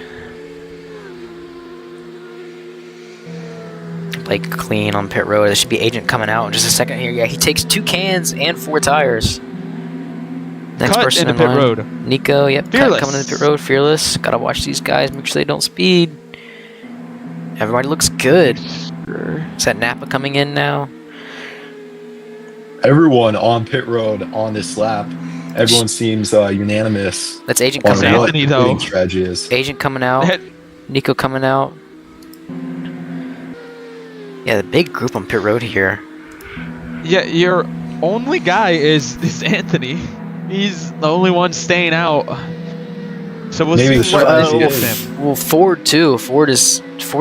Blake clean on pit road. There should be Agent coming out in just a second here. Yeah, he takes 2 cans and 4 tires. Next Cut person into in pit line. road. Nico, yep, Fearless. Cut coming into pit road. Fearless. Gotta watch these guys. Make sure they don't speed. Everybody looks good. Is that Napa coming in now? Everyone on pit road on this lap, everyone seems unanimous. That's Agent on coming what out. Anthony, though. winning strategy is. Agent coming out. Nico coming out. Yeah, the big group on pit road here. Yeah, your only guy is Anthony. He's the only one staying out. So we'll Maybe see what surprise this he gets is. him. Well, Ford too. Ford's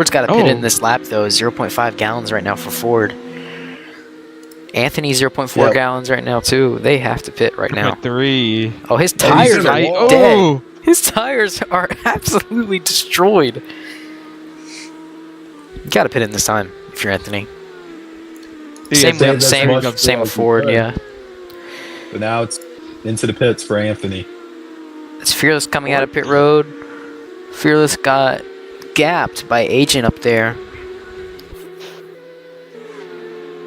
got a pit in Oh. this lap though. 0.5 gallons right now for Ford. Anthony 0.4 Yep. gallons right now too. They have to pit right now. 3. Oh, his Oh, he's in tires the are wall. dead. Oh, His tires are absolutely destroyed. You gotta pit in this time if you're Anthony. Same Save with as same, much same fuel with as you Ford, could. yeah. But now it's into the pits for Anthony. It's Fearless coming out of pit road. Fearless got gapped by Agent up there.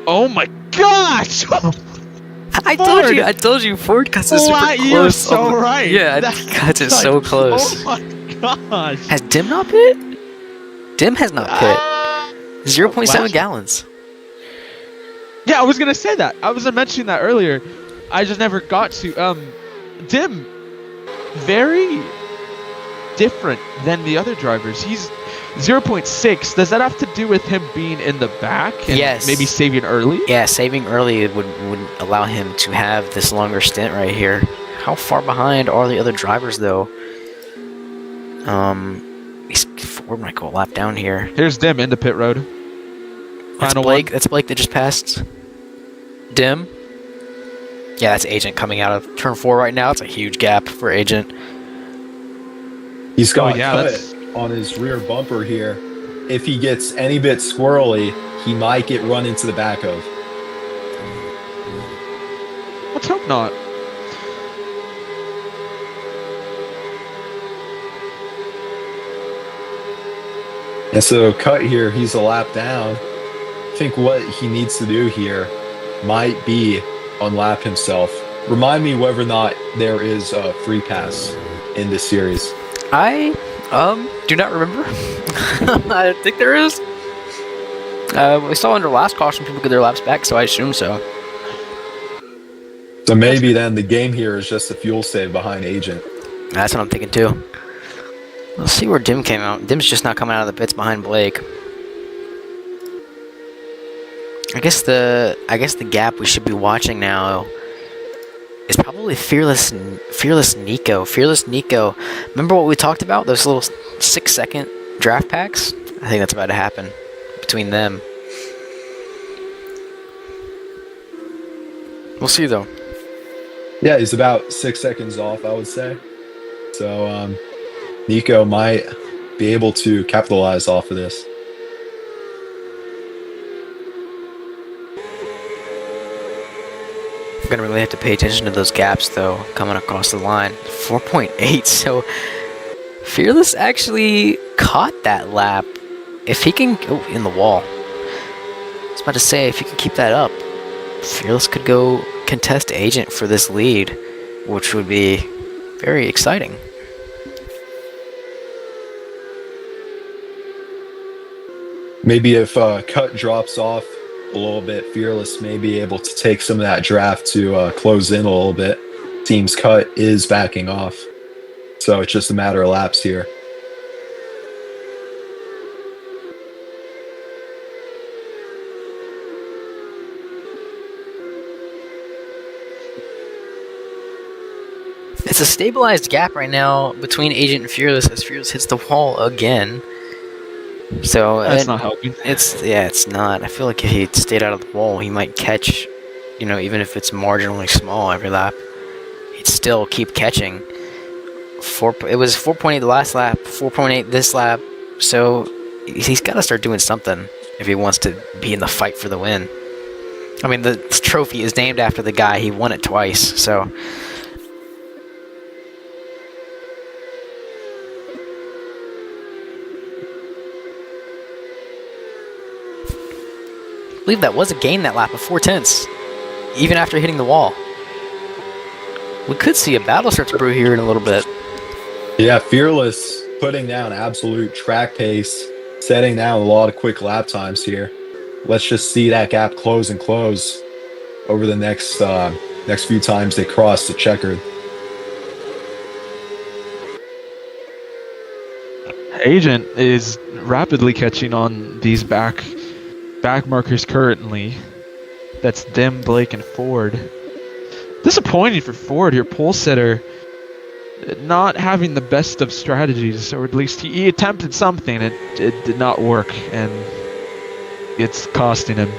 oh my gosh! I Ford! told you, Ford cuts it super What? close. You're on so the- right. Yeah, That's he cuts it like- so close. Oh my gosh! Has Dim not pit? Dim has not pit. Ah! 0.7 What? gallons. Yeah, I was gonna say that. I was mentioning that earlier. I just never got to. Dim, very different than the other drivers. He's 0.6. Does that have to do with him being in the back and Yes. maybe saving early? Yeah, saving early would allow him to have this longer stint right here. How far behind are the other drivers though? Ford might go a lap down here. Here's Dim into pit road. That's Final Blake. one. That's Blake that just passed. Dim. Yeah, that's Agent coming out of turn 4 right now. It's a huge gap for Agent. He's got yeah, cut that's- on his rear bumper here. If he gets any bit squirrely, he might get run into the back of. Let's hope not. And so cut here, he's a lap down. I think what he needs to do here might be unlap himself. Remind me whether or not there is a free pass in this series. I do not remember. I think there is. We saw under last caution people get their laps back, so I assume so. So maybe then the game here is just a fuel save behind Agent. That's what I'm thinking too. Let's see where Dim came out. Dim's just not coming out of the pits behind Blake. I guess the gap we should be watching now is probably Fearless Nico. Fearless Nico. Remember what we talked about? Those little 6-second draft packs? I think that's about to happen between them. We'll see though. Yeah, he's about 6 seconds off, I would say. So Nico might be able to capitalize off of this. We're gonna really have to pay attention to those gaps though, coming across the line. 4.8, so Fearless actually caught that lap. If he can go in the wall. I was about to say, if he can keep that up, Fearless could go contest Agent for this lead, which would be very exciting. Maybe if Cut drops off a little bit, Fearless may be able to take some of that draft to close in a little bit. Team's Cut is backing off. So it's just a matter of laps here. It's a stabilized gap right now between Agent and Fearless as Fearless hits the wall again. So That's not helping. It's not. I feel like if he stayed out of the wall, he might catch, even if it's marginally small every lap, he'd still keep catching. It was 4.8 the last lap, 4.8 this lap. So he's got to start doing something if he wants to be in the fight for the win. I mean, the trophy is named after the guy. He won it twice, so. I believe that was a gain that lap of 4/10, even after hitting the wall. We could see a battle start to brew here in a little bit. Yeah, Fearless putting down absolute track pace, setting down a lot of quick lap times here. Let's just see that gap close and close over the next few times they cross the checkered. Agent is rapidly catching on these back markers currently. That's Dim, Blake, and Ford. Disappointing for Ford, your pole sitter, not having the best of strategies, or at least he attempted something. It did not work, and it's costing him.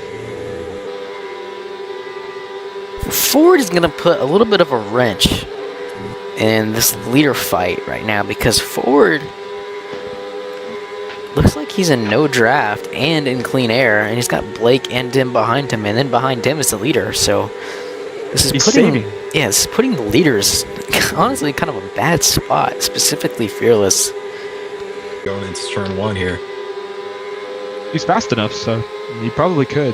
Ford is going to put a little bit of a wrench in this leader fight right now because Ford looks like he's in no draft and in clean air, and he's got Blake and Dim behind him, and then behind Dim is the leader. So this is putting the leaders honestly kind of a bad spot, specifically Fearless. Going into turn 1 here. He's fast enough, so he probably could.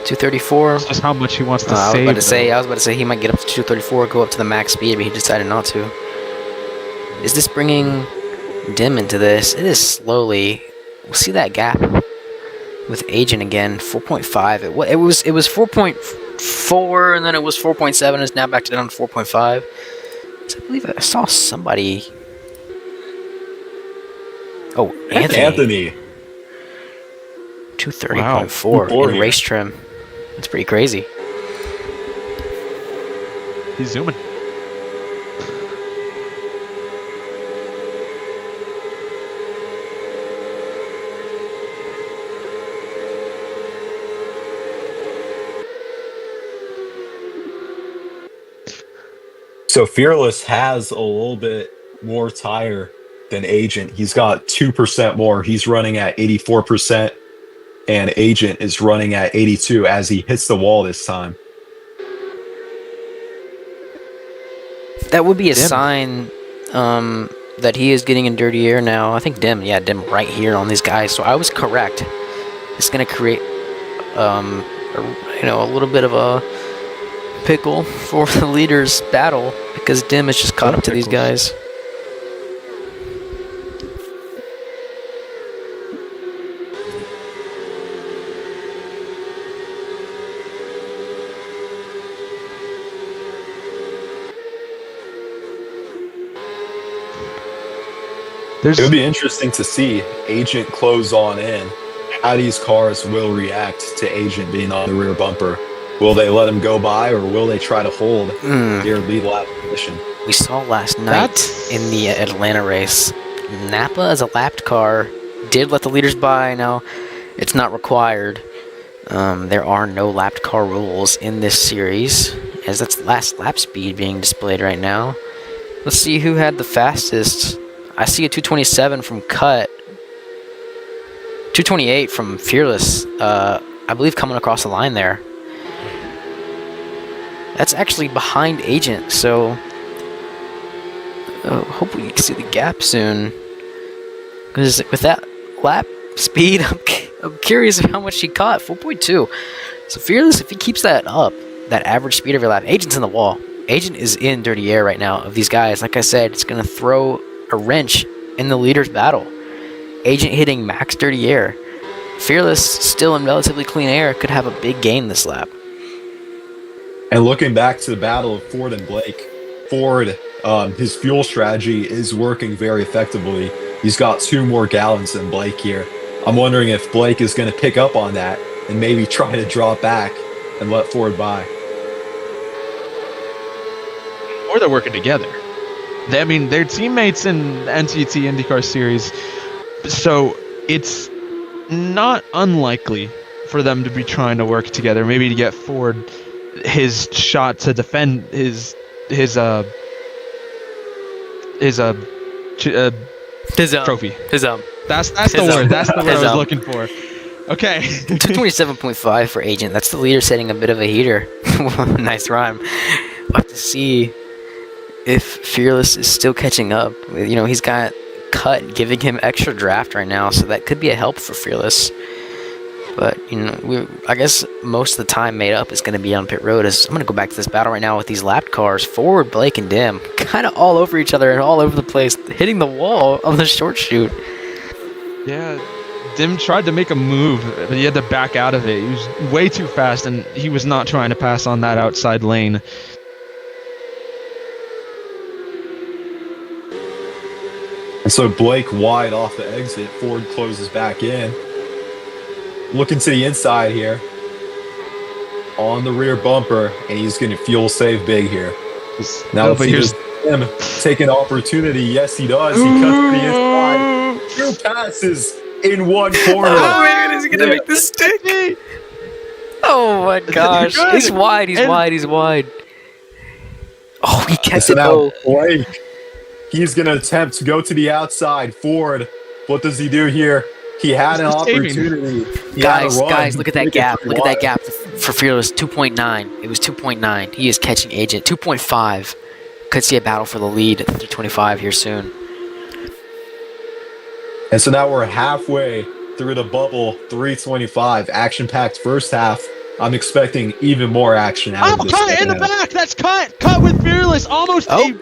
234. It's just how much he wants to I save. was about to say he might get up to 234, go up to the max speed, but he decided not to. Is this bringing Dim into this? It is slowly. We'll see that gap with Agent again. 4.5. It was 4.4, and then it was 4.7. It's now back down to 4.5. So I believe I saw somebody. Oh, Anthony. 230.4 in race trim. That's pretty crazy. He's zooming. So Fearless has a little bit more tire than Agent. He's got 2% more. He's running at 84%, and Agent is running at 82 as he hits the wall this time. That would be a sign that he is getting in dirty air now. I think Dim right here on these guys. So I was correct. It's going to create, a little bit of a pickle for the leaders' battle because Dim has just caught up to these guys. It would be interesting to see Agent close on in. How these cars will react to Agent being on the rear bumper. Will they let him go by, or will they try to hold their lead lap position? We saw last night in the Atlanta race, Napa as a lapped car did let the leaders by. Now, it's not required. There are no lapped car rules in this series, as that's last lap speed being displayed right now. Let's see who had the fastest. I see a 227 from Cut. 228 from Fearless, I believe, coming across the line there. That's actually behind Agent, so hopefully you can see the gap soon. Because with that lap speed, I'm curious how much he caught. 4.2. So Fearless, if he keeps that up, that average speed of your lap, Agent's in the wall. Agent is in dirty air right now of these guys. Like I said, it's going to throw a wrench in the leaders' battle. Agent hitting max dirty air. Fearless, still in relatively clean air, could have a big gain this lap. And looking back to the battle of Ford and Blake, Ford, his fuel strategy is working very effectively. He's got 2 more gallons than Blake here. I'm wondering if Blake is going to pick up on that and maybe try to draw back and let Ford by. Or they're working together. They're teammates in NTT IndyCar Series, so it's not unlikely for them to be trying to work together, maybe to get Ford his shot to defend his trophy. That's the word. That's the word I was looking for. Okay. 227.5 for Agent. That's the leader setting a bit of a heater. Nice rhyme. We'll have to see if Fearless is still catching up. He's got Cut giving him extra draft right now, so that could be a help for Fearless. But, I guess most of the time made up is going to be on pit road. I'm going to go back to this battle right now with these lapped cars. Ford, Blake, and Dim kind of all over each other and all over the place, hitting the wall on the short chute. Yeah, Dim tried to make a move, but he had to back out of it. He was way too fast, and he was not trying to pass on that outside lane. And so Blake wide off the exit. Ford closes back in. Looking to the inside here. on the rear bumper, and he's going to fuel save big here. Now, No, let's but see here's him take an opportunity. Yes, he does. He cuts to the inside. Two passes in one corner. Oh man, is he gonna make this stick? Oh my gosh. Good. He's wide, he's And- wide, he's wide. Oh, he kept So it now though. Blake, he's going to attempt to go to the outside. Ford, what does he do here? He had an He's saving. opportunity. He had a run. Guys, look at that Make it gap. pretty Look at that wide. gap for Fearless. 2.9. It was 2.9. He is catching Agent. 2.5. Could see a battle for the lead at 325 here soon. And so now we're halfway through the bubble, 325. Action-packed first half. I'm expecting even more action out Oh, of this. cut in second the half. back. That's cut with Fearless. Almost Oh.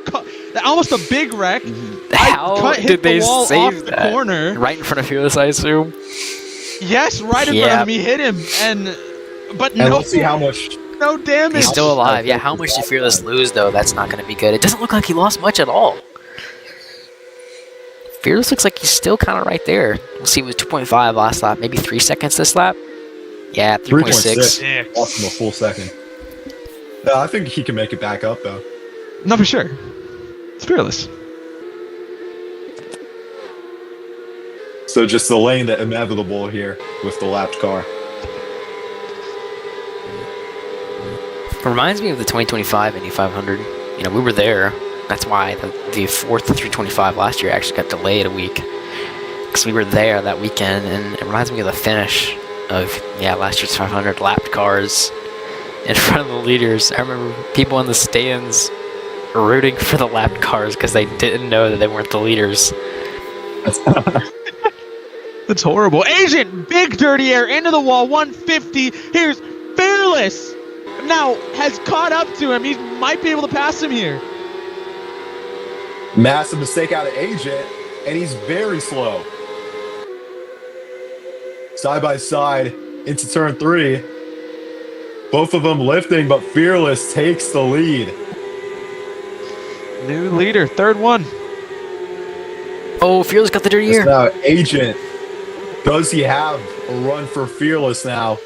almost a big wreck. How Cut hit did the they wall save off the that? corner. Right in front of Fearless, I assume. Yes, right in front of him. He hit him, but And no, let's see how much. no damage. He's still alive. Yeah, how much did Fearless lose, though? That's not going to be good. It doesn't look like he lost much at all. Fearless looks like he's still kind of right there. We'll see, it was 2.5 last lap. Maybe 3 seconds this lap? Yeah, 3.6. 3.6. Lost him a full second. No, I think he can make it back up, though. No, for sure. It's Fearless. So just delaying the inevitable here with the lapped car. Reminds me of the 2025 Indy 500. You know, we were there. That's why the fourth 325 last year actually got delayed a week. Because we were there that weekend, and it reminds me of the finish of, last year's 500 lapped cars in front of the leaders. I remember people in the stands rooting for the lapped cars because they didn't know that they weren't the leaders. That's horrible. Agent, big dirty air into the wall, 150. Here's Fearless. Now has caught up to him. He might be able to pass him here. Massive mistake out of Agent, and he's very slow. Side by side into turn 3. Both of them lifting, but Fearless takes the lead. New leader, third one. Oh, Fearless got the dirty It's air. now Agent. Does he have a run for Fearless now?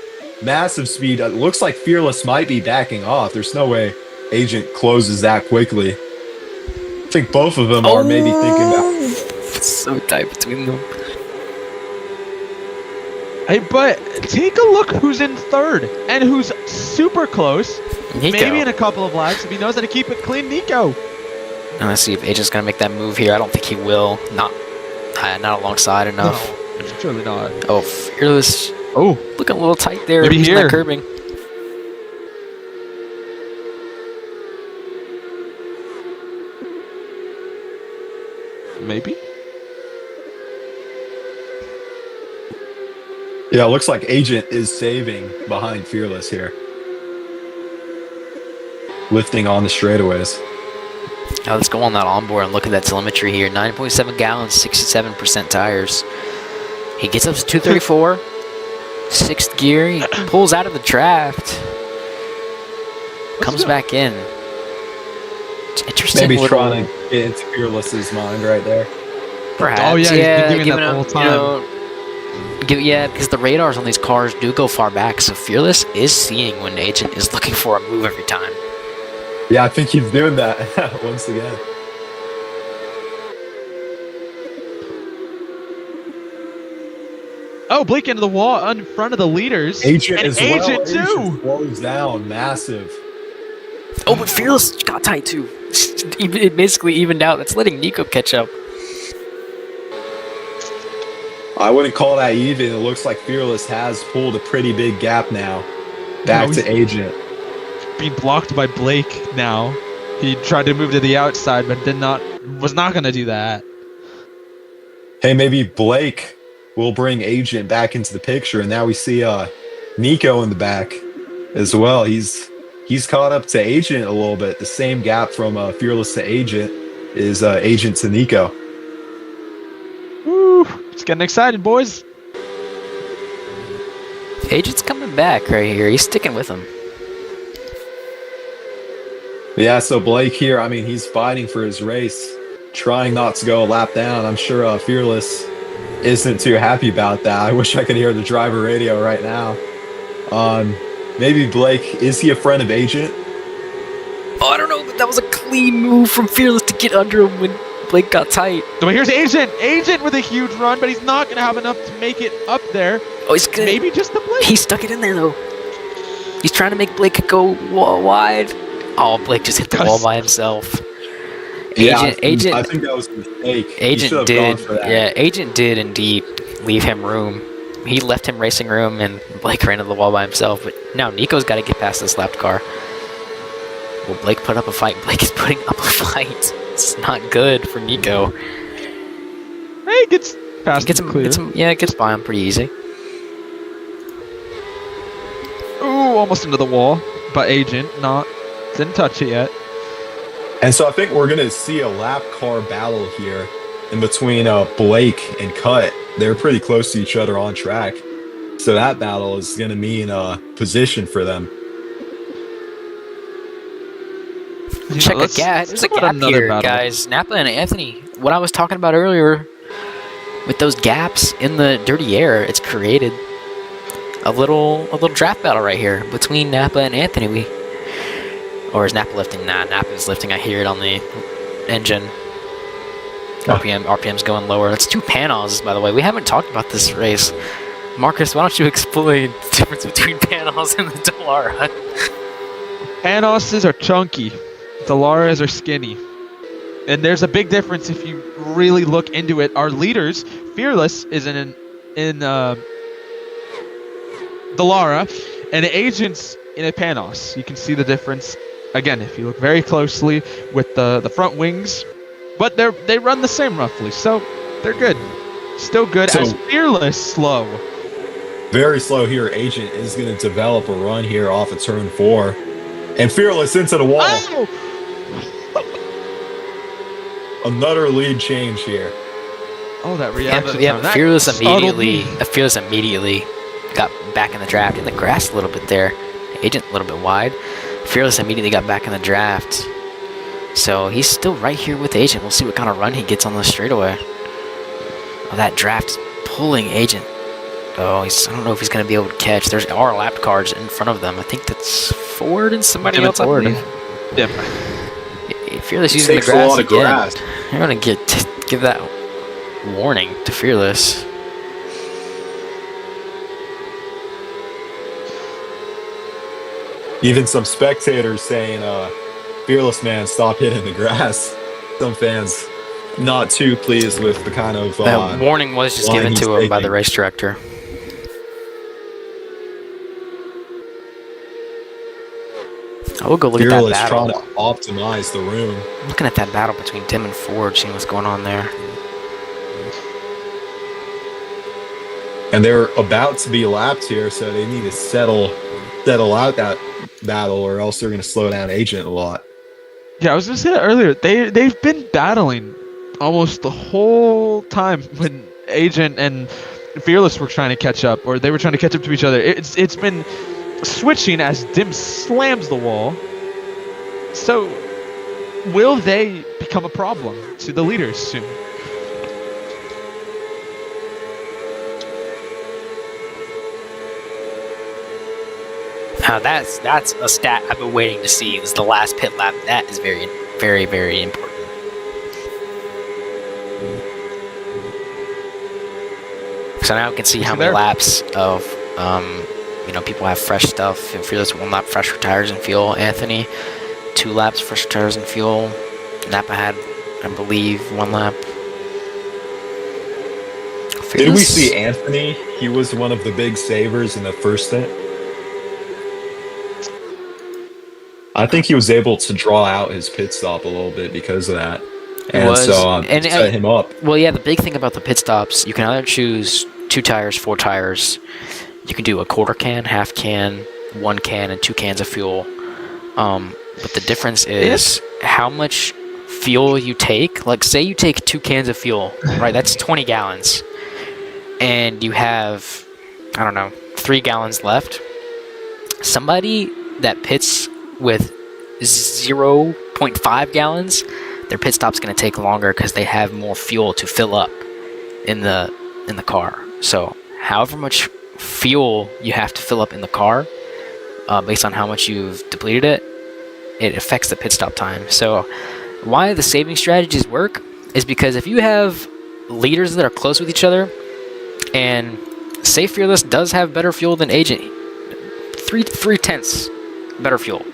Massive speed. It looks like Fearless might be backing off. There's no way Agent closes that quickly. I think both of them are maybe thinking about. It's so tight between them. Hey, but take a look who's in third and who's super close. Nico. Maybe in a couple of laps if he knows how to keep it clean. Nico. And let's see if Agent's gonna make that move here. I don't think he will. Not alongside enough. No, surely not. Oh, Fearless. Oh, Looking a little tight there. Maybe using here. that curbing. maybe. Yeah, it looks like Agent is saving behind Fearless here. Lifting on the straightaways. Now let's go on that onboard and look at that telemetry here. 9.7 gallons, 67% tires. He gets up to 234. Sixth gear. He pulls out of the draft. Comes back in. It's interesting. Maybe little- trying to get into Fearless's mind right there. Perhaps. Oh, yeah, he's been doing giving that the him, whole time. You know, yeah, because the radars on these cars do go far back, so Fearless is seeing when Agent is looking for a move every time. Yeah, I think he's doing that once again. Oh, Blake into the wall in front of the leaders. Agent and as well. Agent too. Agent slows down, massive. Oh, but Fearless got tight too. It basically evened out. That's letting Nico catch up. I wouldn't call that even. It looks like Fearless has pulled a pretty big gap now. Back No, to Agent. Being blocked by Blake now. He tried to move to the outside, but was not going to do that. Hey, maybe Blake will bring Agent back into the picture, and now we see Nico in the back as well. He's caught up to Agent a little bit. The same gap from Fearless to Agent is Agent to Nico. Woo! It's getting excited, boys. Agent's coming back right here. He's sticking with him. Yeah, so Blake here, I mean, he's fighting for his race, trying not to go a lap down. I'm sure Fearless isn't too happy about that. I wish I could hear the driver radio right now. Maybe Blake, is he a friend of Agent? Oh, I don't know, but that was a clean move from Fearless to get under him when Blake got tight. So here's Agent. Agent with a huge run, but he's not going to have enough to make it up there. Oh, he's good. Maybe just the Blake. He stuck it in there, though. He's trying to make Blake go wide. Oh, Blake just hit the wall by himself. Agent, I think that was a mistake. Agent did, yeah, Agent did indeed leave him room. He left him racing room, and Blake ran into the wall by himself. But now Nico's got to get past this left car. Will Blake put up a fight? Blake is putting up a fight. It's not good for Nico. Hey, gets past Gets him, it gets by him pretty easy. Ooh, almost into the wall, but Agent didn't touch it yet. And so I think we're going to see a lap car battle here in between Blake and Cut. They're pretty close to each other on track. So that battle is going to mean position for them. Check a gap. There's a gap here, guys. Napa and Anthony. What I was talking about earlier with those gaps in the dirty air, it's created a little draft battle right here between Napa and Anthony. Or is Napa lifting? Nah, Napa is lifting. I hear it on the engine. RPM's going lower. That's 2 Panos, by the way. We haven't talked about this race. Marcus, why don't you explain the difference between Panos and the Dallara? Panoses are chunky. Dallaras are skinny. And there's a big difference if you really look into it. Our leaders, Fearless, is in Dallara, and Agent's in a Panos. You can see the difference. Again, if you look very closely with the front wings, but they run the same roughly, so they're good. Still good, So- as Fearless slow. Very slow here. Agent is going to develop a run here off of turn 4. And Fearless into the wall. Oh! Another lead change here. Oh, that reaction. Yeah, time. but That Fearless startled immediately got back in the draft, in the grass a little bit there. Agent a little bit wide. Fearless immediately got back in the draft. So he's still right here with Agent. We'll see what kind of run he gets on the straightaway. Oh, that draft is pulling Agent. Oh, I don't know if he's going to be able to catch. There's our lap cars in front of them. I think that's Ford and somebody else. I believe. Yeah. Fearless using the Takes a grass lot of again. grass. You're going to give that warning to Fearless. Even some spectators saying, Fearless man, stop hitting the grass. Some fans not too pleased with the kind of That warning was just line given he's to him by the taking. race director. I will go look at that Fearless battle. trying to optimize the room. I'm looking at that battle between Tim and Ford, seeing what's going on there. And they're about to be lapped here, so they need to settle out that battle, or else they're going to slow down Agent a lot. Yeah, I was gonna say that earlier. They've been battling almost the whole time when Agent and Fearless were trying to catch up, or they were trying to catch up to each other. It's been switching as Dim slams the wall. So, will they become a problem to the leaders soon? Now that's a stat I've been waiting to see. Is the last pit lap. That is very, very, very important. So now we can see how many laps of people have fresh stuff. Fearless 1 lap fresh for tires and fuel. Anthony 2 laps fresh for tires and fuel. Napa had, I believe, 1 lap. Did we see Anthony? He was one of the big savers in the first stint. I think he was able to draw out his pit stop a little bit because of that. And so set him up. Well, yeah, the big thing about the pit stops, you can either choose 2 tires, 4 tires. You can do a quarter can, half can, 1 can, and 2 cans of fuel. But the difference is how much fuel you take. Like, say you take 2 cans of fuel, right? That's 20 gallons. And you have, 3 gallons left. Somebody that pits with 0.5 gallons, their pit stop's going to take longer because they have more fuel to fill up in the car. So however much fuel you have to fill up in the car, based on how much you've depleted it, it affects the pit stop time. So why the saving strategies work is because if you have leaders that are close with each other, and say Fearless does have better fuel than Agent, 3/10 better fuel,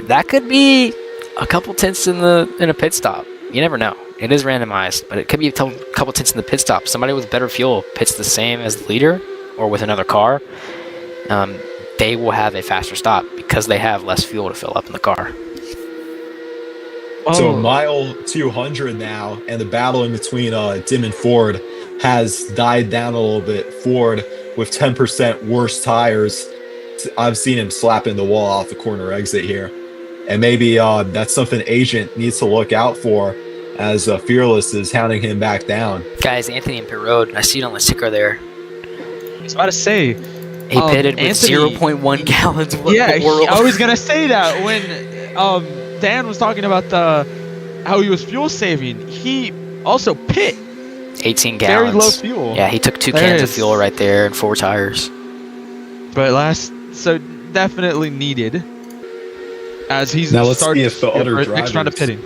that could be a couple tenths in a pit stop. You never know. It is randomized, but it could be a couple tenths in the pit stop. Somebody with better fuel pits the same as the leader or with another car. They will have a faster stop because they have less fuel to fill up in the car. So mile 200 now, and the battle in between Dim and Ford has died down a little bit. Ford with 10% worse tires. I've seen him slapping the wall off the corner exit here. And maybe that's something Agent needs to look out for as Fearless is hounding him back down. Guys, Anthony in pit road. I see it on the ticker there. I was about to say. He pitted with 0.1 gallons. Yeah, I was going to say that when Dan was talking about how he was fuel saving. He also pit 18 gallons. Very low fuel. Yeah, he took 2 cans of fuel right there and 4 tires. But so definitely needed. As he's now let's see if the other drivers, next round of pitting.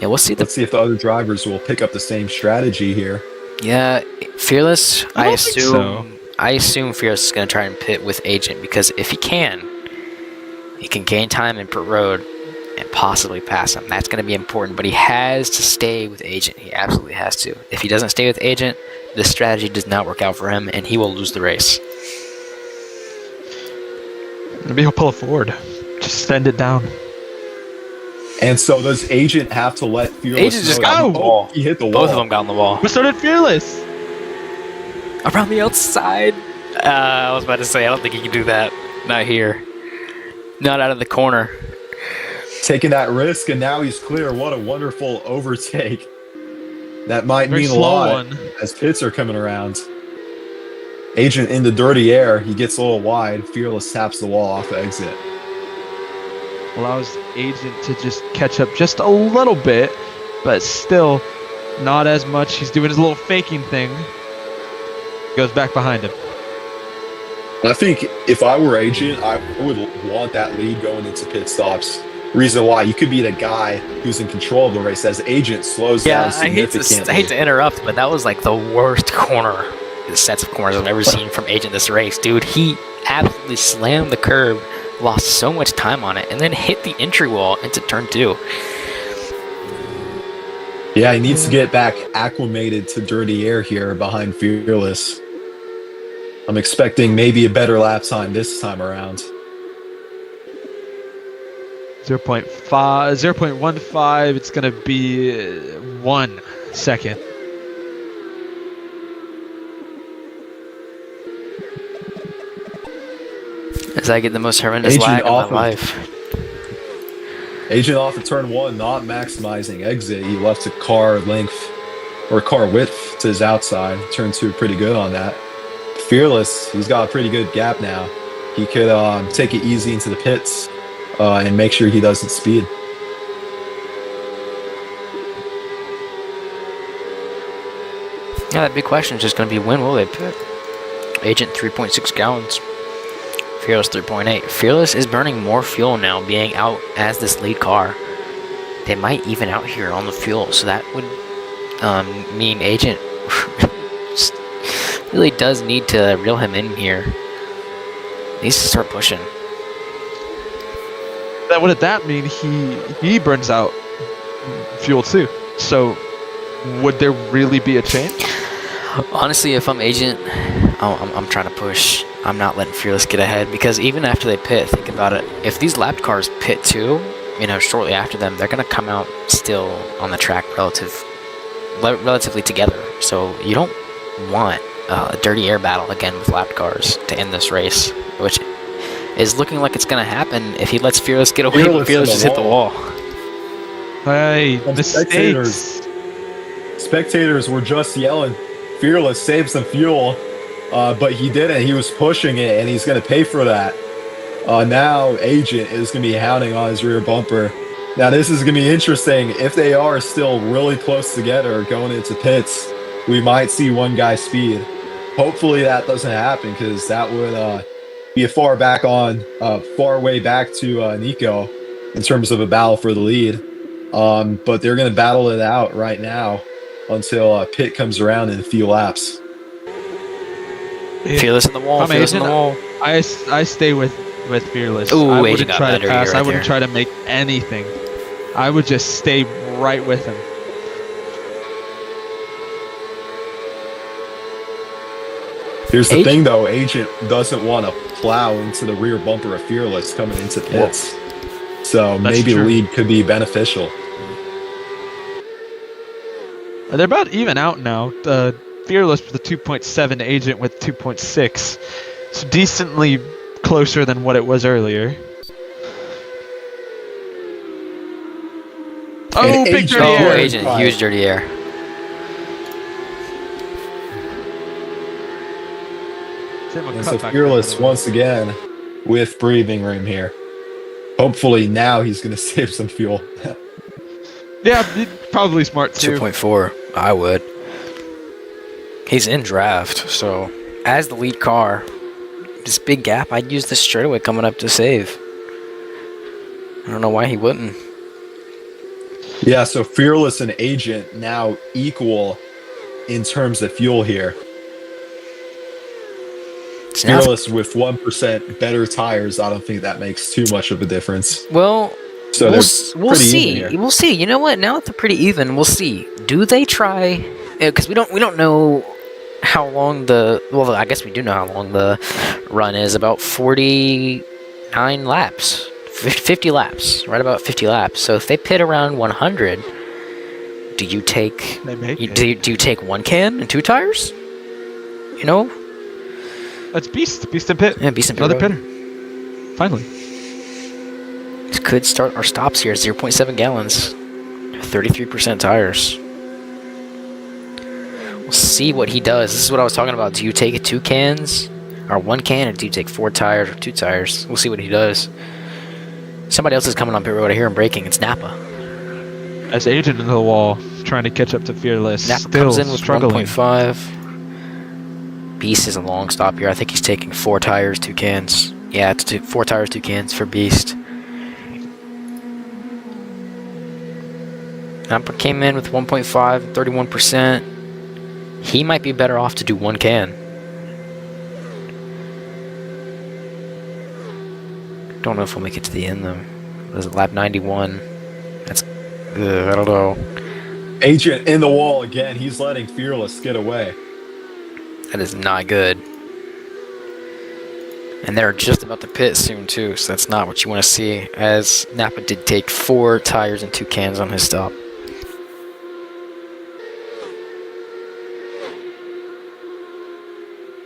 Yeah, let's see if the other drivers will pick up the same strategy here. Yeah, Fearless. I assume Fearless is going to try and pit with Agent because if he can gain time in pit road and possibly pass him. That's going to be important, but he has to stay with Agent. He absolutely has to. If he doesn't stay with Agent, this strategy does not work out for him, and he will lose the race. Maybe he'll pull it forward. Just send it down. And so does Agent have to let Fearless Agent just got on the wall. He hit the wall. Both of them got on the wall. But so did Fearless. Around the outside. I was about to say, I don't think he can do that. Not here. Not out of the corner. Taking that risk, and now he's clear. What a wonderful overtake. That might mean a lot as pits are coming around. Agent in the dirty air. He gets a little wide. Fearless taps the wall off the exit. Allows Agent to just catch up just a little bit, but still not as much. He's doing his little faking thing. Goes back behind him. I think if I were Agent, I would want that lead going into pit stops. Reason why, you could be the guy who's in control of the race as Agent slows down significantly. I hate to interrupt, but that was like the worst corner, the sets of corners I've ever seen from Agent this race. Dude, he absolutely slammed the curb, lost so much time on it, and then hit the entry wall into turn 2. Yeah, he needs to get back acclimated to dirty air here behind Fearless. I'm expecting maybe a better lap time this time around. 0.15. It's going to be 1 second. As I get the most horrendous lag of my life. Agent off of turn 1, not maximizing exit. He left a car length or car width to his outside. Turn 2 pretty good on that. Fearless, he's got a pretty good gap now. He could take it easy into the pits and make sure he doesn't speed. Yeah, that big question is just going to be when will they pit? Agent 3.6 gallons. Fearless 3.8. Fearless is burning more fuel now, being out as this lead car. They might even out here on the fuel, so that would mean Agent really does need to reel him in here. He needs to start pushing. What did that mean? He burns out fuel too. So would there really be a change? Honestly, if I'm Agent, I'm trying to push. I'm not letting Fearless get ahead, because even after they pit, think about it. If these lapped cars pit too, shortly after them, they're going to come out still on the track relatively together. So you don't want a dirty air battle again with lapped cars to end this race, which is looking like it's going to happen if he lets Fearless get away. Fearless just hit the wall. Hey, the spectators were just yelling, Fearless saved some fuel. But he didn't. He was pushing it, and he's going to pay for that. Now Agent is going to be hounding on his rear bumper. Now this is going to be interesting. If they are still really close together going into pits, we might see one guy speed. Hopefully that doesn't happen, because that would be a far way back to Nico in terms of a battle for the lead. But they're going to battle it out right now until Pitt comes around in a few laps. Fearless in the wall. I'm Fearless in the Agent. wall. I stay with Fearless. Ooh, I Agent wouldn't got try to better pass. right I wouldn't there. try to make anything. I would just stay right with him. Here's the thing, though. Agent doesn't want to plow into the rear bumper of Fearless coming into pits. So maybe the true. lead could be beneficial. They're about even out now. Fearless with a 2.7, Agent with 2.6. It's decently closer than what it was earlier. Oh, big dirty Oh, air. Agent. Huge dirty air. And so Fearless once again with breathing room here. Hopefully now he's going to save some fuel. Yeah, probably smart too. 2.4. I would. He's in draft, so as the lead car, this big gap, I'd use this straightaway coming up to save. I don't know why he wouldn't. Yeah, so Fearless and Agent now equal in terms of fuel here. Fearless with 1% better tires. I don't think that makes too much of a difference. Well, so we'll see. We'll see. You know what? Now that they're pretty even, we'll see. Do they try? Because we don't know how long I guess we do know how long the run is. About 49 laps, 50 laps, right about 50 laps. So if they pit around 100, do you take? Do you take one can and two tires? You know. That's Beast and Pit. Yeah, Beast and Pit. Another pitter. Finally. This could start our stops here. 0.7 gallons. 33% tires. We'll see what he does. This is what I was talking about. Do you take two cans? Or one can? Or do you take 4 tires or 2 tires? We'll see what he does. Somebody else is coming on pit road. I hear him braking. It's Napa. As Agent in the wall, trying to catch up to Fearless. Napa Still comes in with struggling. 1.5. Beast is a long stop here. I think he's taking 4 tires, 2 cans. Yeah, it's 4 tires, 2 cans for Beast. Napa came in with 1.5, 31%. He might be better off to do 1 can. Don't know if we'll make it to the end though. Was it lap 91? That's good. I don't know. Agent in the wall again. He's letting Fearless get away. That is not good. And they're just about to pit soon too, so that's not what you want to see, as Napa did take 4 tires and 2 cans on his stop.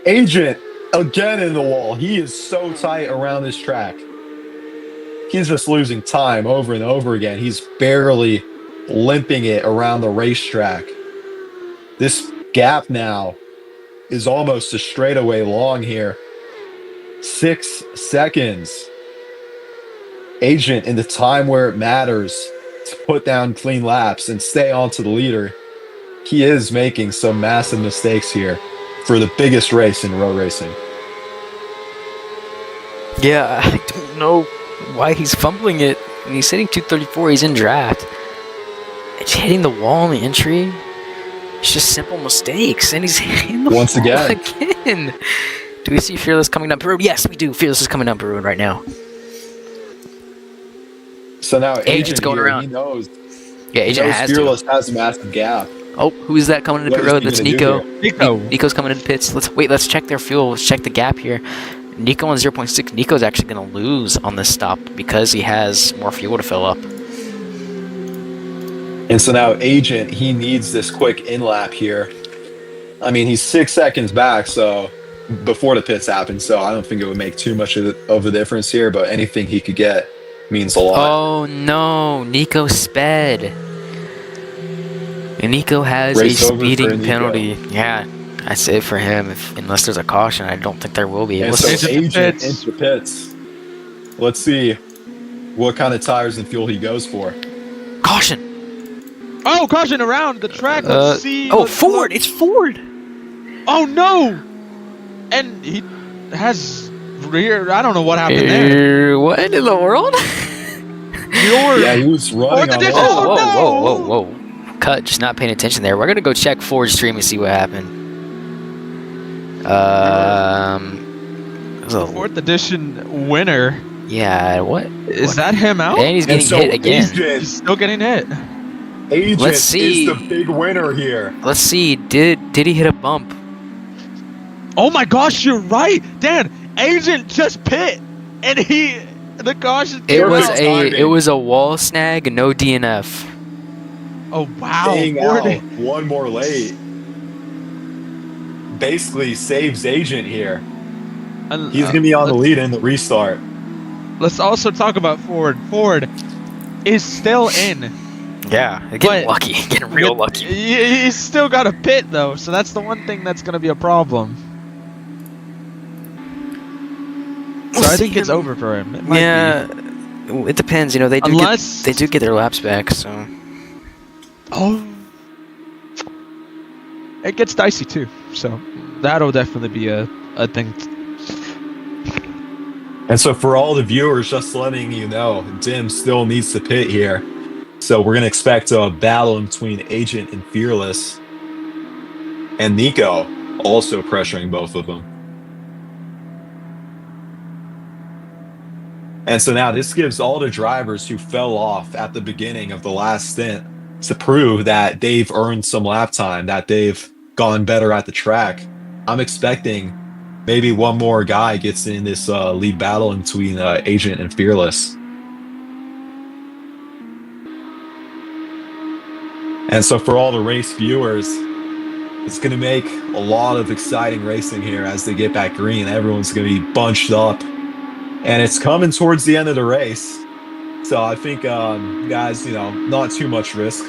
Agent again in the wall. He is so tight around this track. He's just losing time over and over again. He's barely limping it around the racetrack. This gap now is almost a straightaway long here. 6 seconds. Agent in the time where it matters to put down clean laps and stay on to the leader. He is making some massive mistakes here for the biggest race in road racing. Yeah, I don't know why he's fumbling it. When he's hitting 234, he's in draft. It's hitting the wall in the entry. It's just simple mistakes, and he's hitting the Once wall again. Do we see Fearless coming down the road? Yes, we do. Fearless is coming down the road right now. So now Agent's going here, around. He knows. Yeah, Agent has Fearless to. has a massive gap. Oh, who is that coming into What pit is road? he That's gonna do Nico. here? Nico's coming into pits. Let's check their fuel. Let's check the gap here. Nico on 0.6. Nico's actually going to lose on this stop because he has more fuel to fill up. And so now Agent, he needs this quick in-lap here. I mean, he's 6 seconds back, so before the pits happen, so I don't think it would make too much of a difference here, but anything he could get means a lot. Oh no, Nico sped. And Nico has Race a over for speeding Nico. penalty. Yeah, that's it for him. Unless there's a caution, I don't think there will be. And Let's so Agent Agent pits. into pits. Let's see what kind of tires and fuel he goes for. caution. Oh, caution around the track. Let's see. Oh, Let's Ford! look. It's Ford! Oh no! And he has rear. I don't know what happened there. What in the world? Yeah, he was running Fourth on edition. all. Oh, Whoa. Cut, just not paying attention there. We're gonna go check Ford's stream and see what happened. The fourth edition winner. Yeah, what? Is that him out? And he's getting hit again. He's still getting hit. Agent Let's see. is the big winner here. Let's see. Did he hit a bump? Oh my gosh, you're right, Dan. Agent just pit, and the caution. It was a wall snag, no DNF. Oh wow! Staying out one more late. Basically saves Agent here. He's gonna be on the lead in the restart. Let's also talk about Ford. Ford is still in. Yeah, getting lucky, getting real lucky. He's still got a pit though, so that's the one thing that's gonna be a problem. So I think it's over for him. It depends. You know, they do get their laps back. So. Oh. It gets dicey too. So that'll definitely be a thing. And so for all the viewers, just letting you know, Dim still needs to pit here. So we're gonna expect a battle between Agent and Fearless, and Nico also pressuring both of them. And so now this gives all the drivers who fell off at the beginning of the last stint to prove that they've earned some lap time, that they've gone better at the track. I'm expecting maybe one more guy gets in this lead battle between Agent and Fearless. And so for all the race viewers, it's going to make a lot of exciting racing here as they get back green. Everyone's going to be bunched up. And it's coming towards the end of the race. So I think, guys, not too much risk.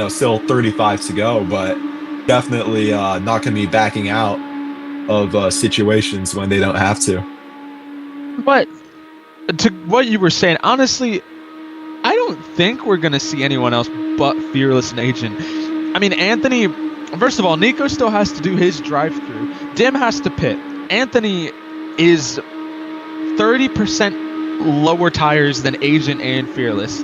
Still 35 to go, but definitely not going to be backing out of situations when they don't have to. But to what you were saying, honestly, I don't think we're going to see anyone else but Fearless and Agent. I mean, Anthony, first of all, Nico still has to do his drive-through. Dim has to pit. Anthony is 30% lower tires than Agent and Fearless.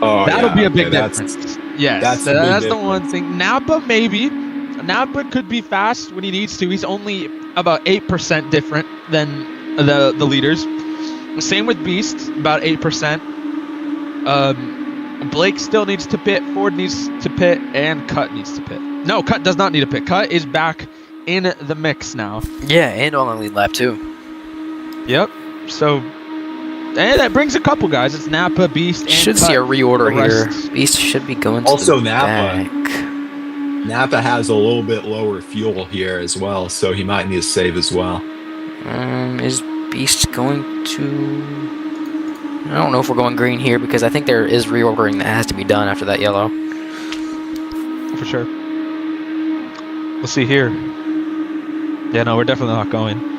Oh, that'll be a big difference. Yes, that's the one thing. Napa, maybe. Napa could be fast when he needs to. He's only about 8% different than the leaders. Same with Beast, about 8%. Blake still needs to pit. Ford needs to pit, and Cut needs to pit. No, Cut does not need to pit. Cut is back in the mix now. Yeah, and on the lead lap too. Yep. So, and that brings a couple guys. It's Napa, Beast, and should Cut. see a reorder here. Beast should be going to also the Napa. back. Napa has a little bit lower fuel here as well, so he might need to save as well. Is Beast going to... I don't know if we're going green here because I think there is reordering that has to be done after that yellow. For sure. We'll see here. Yeah, no, we're definitely not going.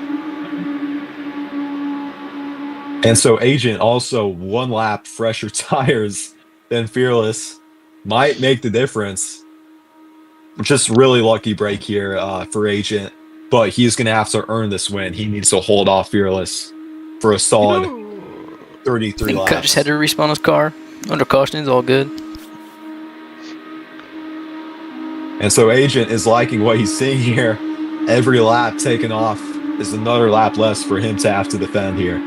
And so Agent also one lap fresher tires than Fearless. Might make the difference. Just really lucky break here for Agent. But he's going to have to earn this win. He needs to hold off Fearless for a solid 33 laps. Cut just had to respawn his car. Under caution is all good. And so Agent is liking what he's seeing here. Every lap taken off is another lap less for him to have to defend here.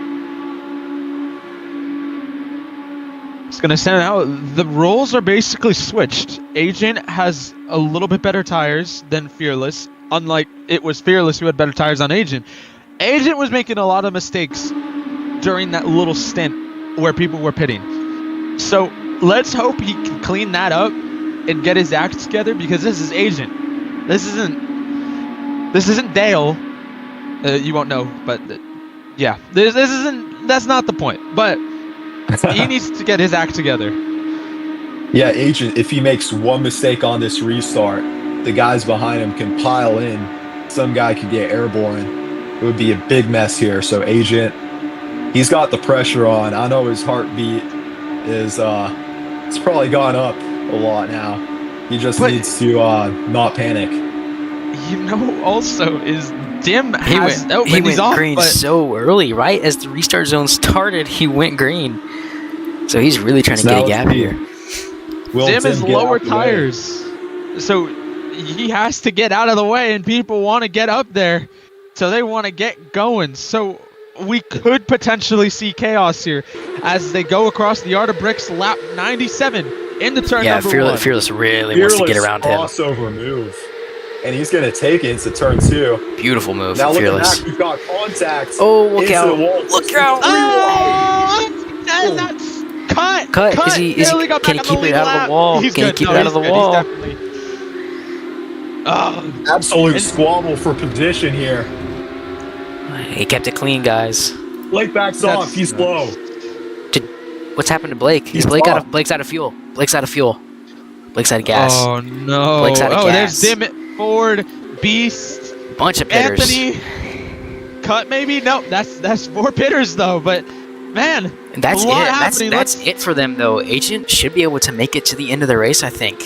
It's going to send out. The roles are basically switched. Agent has a little bit better tires than Fearless. Unlike it was Fearless who had better tires on Agent. Agent was making a lot of mistakes during that little stint where people were pitting. So let's hope he can clean that up and get his act together, because this is Agent. This isn't Dale. You won't know, but yeah, this isn't. That's not the point. But he needs to get his act together. Yeah, Agent, if he makes one mistake on this restart, the guys behind him can pile in. Some guy could get airborne. It would be a big mess here. So Agent, he's got the pressure on. I know his heartbeat is it's probably gone up a lot now. He just needs to not panic. Also is Dim He has went, opened. he He's went off, green but so early, right? As the restart zone started, he went green. So he's really trying to get a gap here. Will Dim is Dim get lower out the way? tires, so he has to get out of the way, and people want to get up there, so they want to get going. So we could potentially see chaos here as they go across the Art of Bricks lap 97 in the turn Yeah, number one. Fearless really wants to get around him. Crossover move. And he's going to take it into turn 2. Beautiful move Now from look Fearless. at that. We've got contact. Oh, look into out. The wall. Look out. And that's cut. Cut. Is he Barely got can back he on the keep it lead out lap. of the wall? He's Can he good. keep No, it out he's of the good. wall? He's definitely. Absolute squabble for position here. He kept it clean, guys. Blake backs off. He's low. What's happened to Blake? He's Blake's off. out of fuel. Blake's out of fuel. Blake's out of gas. Oh no! Blake's out of gas. There's Dim, Ford, Beast, Bunch of pitters. Anthony. Cut maybe? No, that's 4 pitters though. But man, And that's a it. lot happening. That's it for them though. Agent should be able to make it to the end of the race, I think.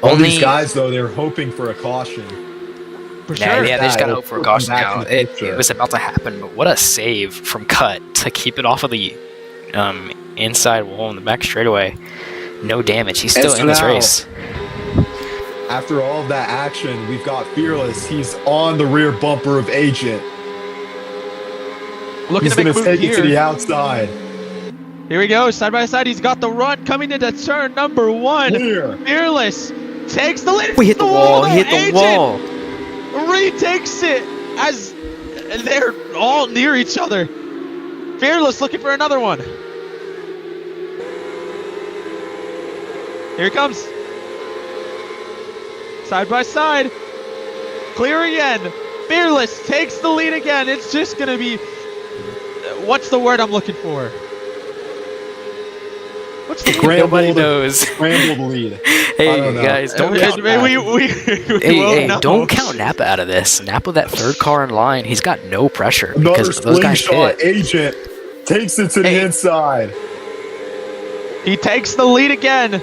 All these guys, though, they're hoping for a caution. For Yeah, sure. yeah, they just gotta hope for a caution back now. in the It picture. was about to happen, but what a save from Cut to keep it off of the inside wall in the back straightaway. No damage. He's still And so in this now- race. After all of that action, we've got Fearless. He's on the rear bumper of Agent. Looking He's to going make to move take it to the here. outside. Here we go, side by side. He's got the run coming into turn number 1. Clear. Fearless takes the lead. We hit the wall. though. He hit the Agent wall. retakes it as they're all near each other. Fearless looking for another one. Here he comes. Side by side. Clear again. Fearless takes the lead again. It's just going to be... What's the word I'm looking for? What's the word? Nobody knows. Scrambled lead. I Hey don't know. guys, don't We- count. we Hey, know. don't count Napa out of this. Napa, that third car in line, he's got no pressure Another because those guys slingshot. hit. Agent takes it to the Hey. inside. He takes the lead again.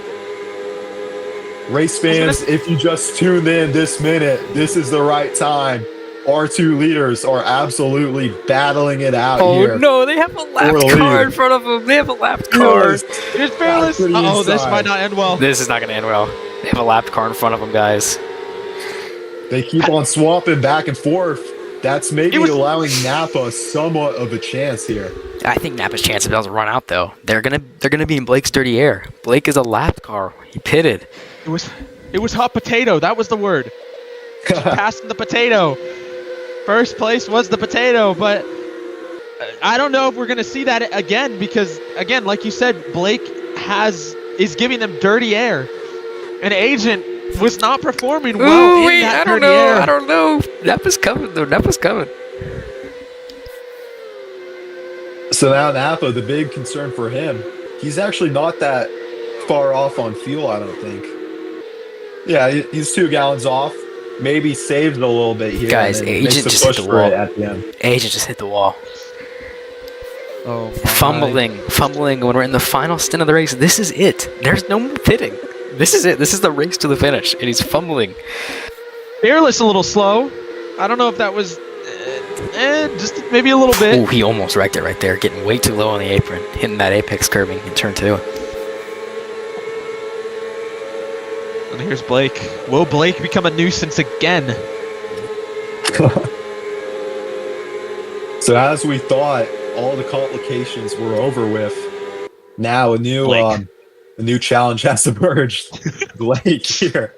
Race fans, if you just tuned in this minute, this is the right time. Our 2 leaders are absolutely battling it out here. Oh no, they have a lapped For the car lead. in front of them. They have a lapped car. Fearless. Here's Fearless. Back to the Uh-oh, this inside. might not end well. This is not going to end well. They have a lapped car in front of them, guys. They keep on swapping back and forth. That's maybe It was- allowing Napa somewhat of a chance here. I think Napa's chance doesn't run out though. They're gonna be in Blake's dirty air. Blake is a lapped car. He pitted. It was hot potato. That was the word. Passing the potato. First place was the potato, but I don't know if we're gonna see that again because, again, like you said, Blake is giving them dirty air. An Agent was not performing well in that dirty air. I don't know. Napa's coming though. Napa's coming. So now Napa, the big concern for him, he's actually not that far off on fuel, I don't think. Yeah, he's 2 gallons off. Maybe saved it a little bit here. Guys, and then Agent makes a just hit push the for wall. it at the end. Agent just hit the wall. Oh, my. Fumbling when we're in the final stint of the race. This is it. There's no more pitting. This is it. This is the race to the finish, and he's fumbling. Fearless a little slow. I don't know if that was just maybe a little bit. Oh, he almost wrecked it right there, getting way too low on the apron, hitting that apex curbing in turn 2. And here's Blake. Will Blake become a nuisance again? So as we thought, all the complications were over with. Now a new challenge has emerged. Blake here.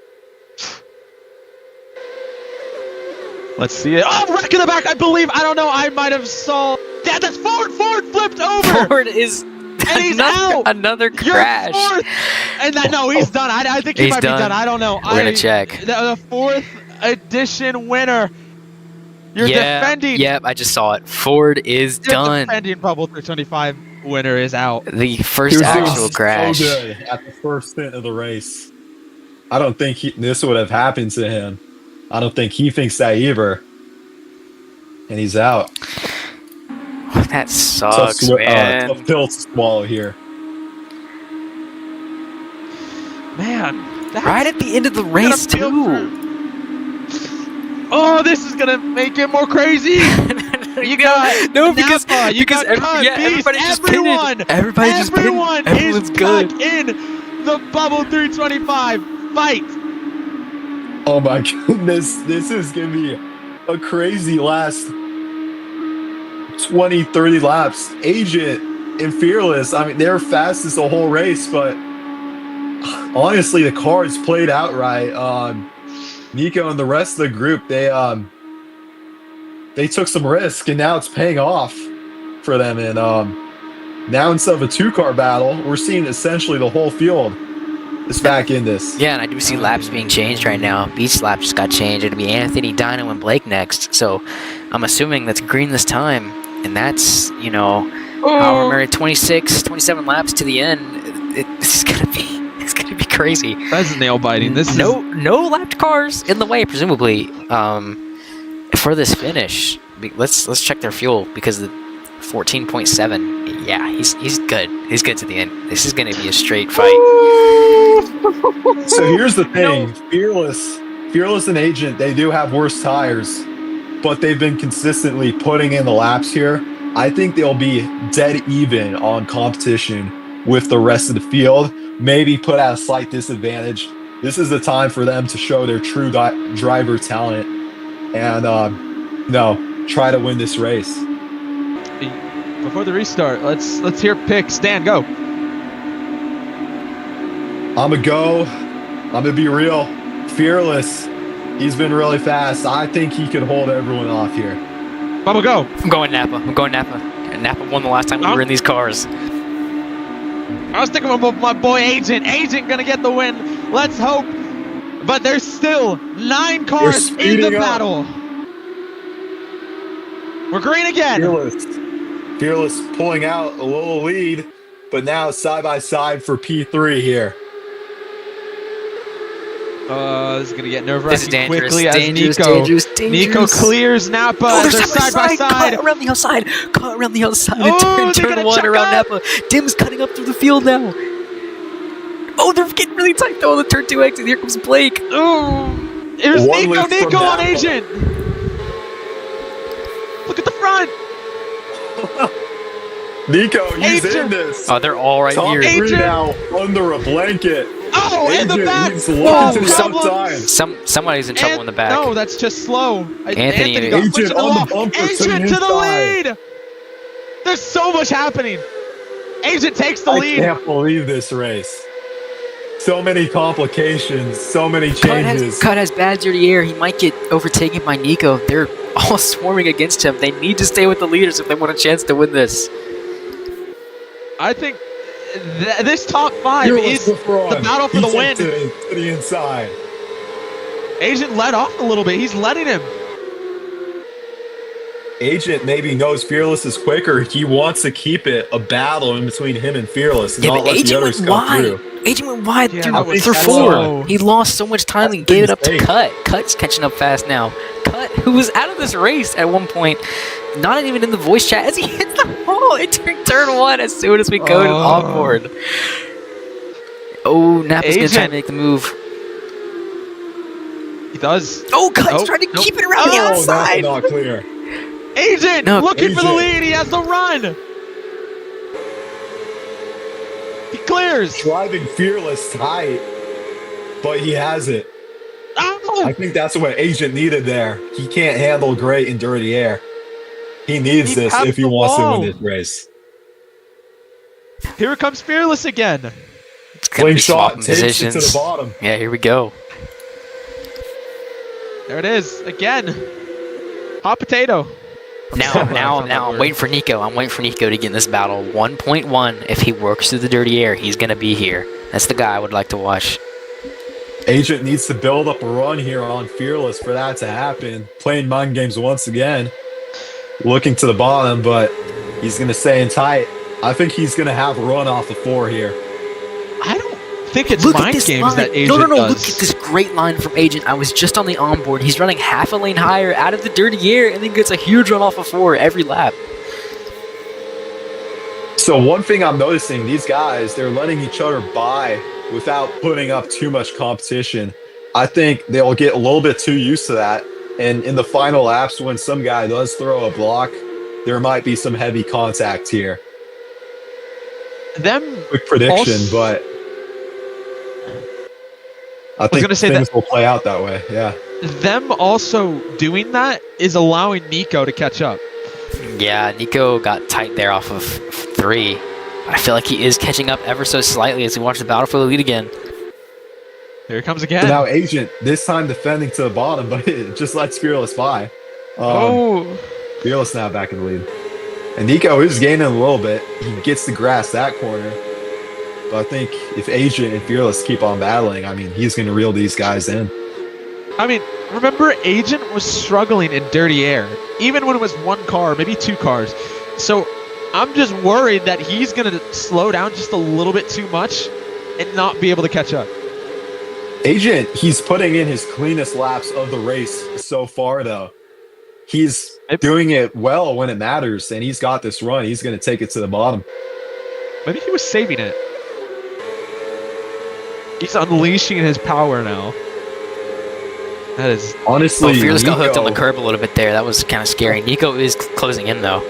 Let's see it. Oh, wreck in the back, I believe. I don't know. I might have saw. Yeah, that's Ford. Ford flipped over. Ford is And he's out. another You're crash. fourth. And no, he's done. I think he He's might be done. done. I don't know. We're gonna check. The 4th edition winner. You're defending. Yep, I just saw it. Ford is Your done. defending Bubble 325 winner is out. The He first was actual doing crash. so good at the first stint of the race. I don't think this would have happened to him. I don't think he thinks that either. And he's out. That sucks, Tough man. tough pill to swallow here. Man. Right at the end of the race, feel too. Oh, this is gonna make it more crazy. You got Napa, you got Cut, Beast, everyone. Everyone's good. Stuck in the bubble 325 fight. Oh my goodness, this is gonna be a crazy last 20, 30 laps. Agent and Fearless, I mean, they're fastest the whole race, but honestly, the cards played out right. Nico and the rest of the group, they took some risk, and now it's paying off for them. And now instead of a two-car battle, we're seeing essentially the whole field is back in this. Yeah, and I do see laps being changed right now. Beast lap just got changed. It'll be Anthony, Dino, and Blake next. So I'm assuming that's green this time, and that's, you know, however many 26, 27 laps to the end. It's gonna be crazy. That's nail biting. No lapped cars in the way, presumably, for this finish. Let's check their fuel, because the 14.7. Yeah, he's good. He's good to the end. This is gonna be a straight fight. So here's the thing: Fearless and Agent, they do have worse tires, but they've been consistently putting in the laps here. I think they'll be dead even on competition with the rest of the field. Maybe put at a slight disadvantage. This is the time for them to show their true driver talent and try to win this race. Before the restart, let's hear picks. Dan, go. I'm gonna be real. Fearless, he's been really fast. I think he could hold everyone off here. Bubba, go. I'm going Napa. Napa won the last time we were in these cars. I was thinking about my boy Agent. Agent gonna get the win. Let's hope. But there's still 9 cars in the battle. We're green again. Fearless pulling out a little lead, but now side by side for P3 here. This is gonna get nerve-wracking quickly as dangerous. Nico clears Napa. Oh, they're side by side. Cut around the outside. Oh, turn one around Napa. Dim's cutting up through the field now. Oh, they're getting really tight though on the turn 2 exit. Here comes Blake. Oh, here's Nico on Agent. Look at the front. Nico, he's Agent. in this. Oh, they're all right Top here. 3 now under a blanket. Oh, in the back. He's looking to the outside. Somebody's in trouble in the back. No, that's just slow. Anthony got Agent pushed on the off. bumper Agent to the lead. There's so much happening. Agent takes the lead. I can't believe this race. So many complications, so many changes. Cut has bad dirty air. He might get overtaken by Nico. They're all swarming against him. They need to stay with the leaders if they want a chance to win this. I think this top 5 is the battle for the win. To the inside. Agent let off a little bit. He's letting him. Agent maybe knows Fearless is quicker. He wants to keep it a battle in between him and Fearless and not let the others come through. Agent went wide through that's 4. low. He lost so much time and gave it up to Cut. Cut's catching up fast now. Cut, who was out of this race at one point, not even in the voice chat, as he hits the wall into turn 1 as soon as we go to onboard. Oh, Napa's going to try to make the move. He does. Oh, Cut's trying to keep it around the outside. Not clear. Agent looking for the lead. He has the run. He clears. Driving Fearless tight, but he has it. Oh. I think that's what Agent needed there. He can't handle great in dirty air. He needs this if he wants to win this race. Here comes Fearless again. Slingshot takes it to the bottom. Yeah, here we go. There it is again. Hot potato. Now I'm waiting for Nico. I'm waiting for Nico to get in this battle. 1.1. If he works through the dirty air, he's gonna be here. That's the guy I would like to watch. Agent needs to build up a run here on Fearless for that to happen. Playing mind games once again. Looking to the bottom, but he's gonna stay in tight. I think he's gonna have a run off the 4 here. I don't think it's mind games that Agent does. No, look at this great line from Agent. I was just on the onboard. He's running half a lane higher out of the dirty air and then gets a huge run off of 4 every lap. So one thing I'm noticing, these guys, they're letting each other by without putting up too much competition. I think they'll get a little bit too used to that And in the final laps, when some guy does throw a block, there might be some heavy contact here. Them Quick prediction, also, but I think gonna say things that- will play out that way. Yeah. them also doing that is allowing Nico to catch up. Yeah, Nico got tight there off of 3. I feel like he is catching up ever so slightly as we watch the battle for the lead again. Here he comes So again. now Agent, this time defending to the bottom, but it just lets Fearless by. Fearless now back in the lead. And Nico is gaining a little bit. He gets to grasp that corner. But I think if Agent and Fearless keep on battling, I mean, he's going to reel these guys in. I mean, remember Agent was struggling in dirty air, even when it was 1 car, maybe 2 cars. So I'm just worried that he's going to slow down just a little bit too much and not be able to catch up. Agent, he's putting in his cleanest laps of the race so far, though. He's doing it well when it matters, and he's got this run. He's going to take it to the bottom. Maybe he was saving it. He's unleashing his power now. That is Honestly, Fearless got hooked on the Nico- curb a little bit there. That was kind of scary. Nico is closing in though.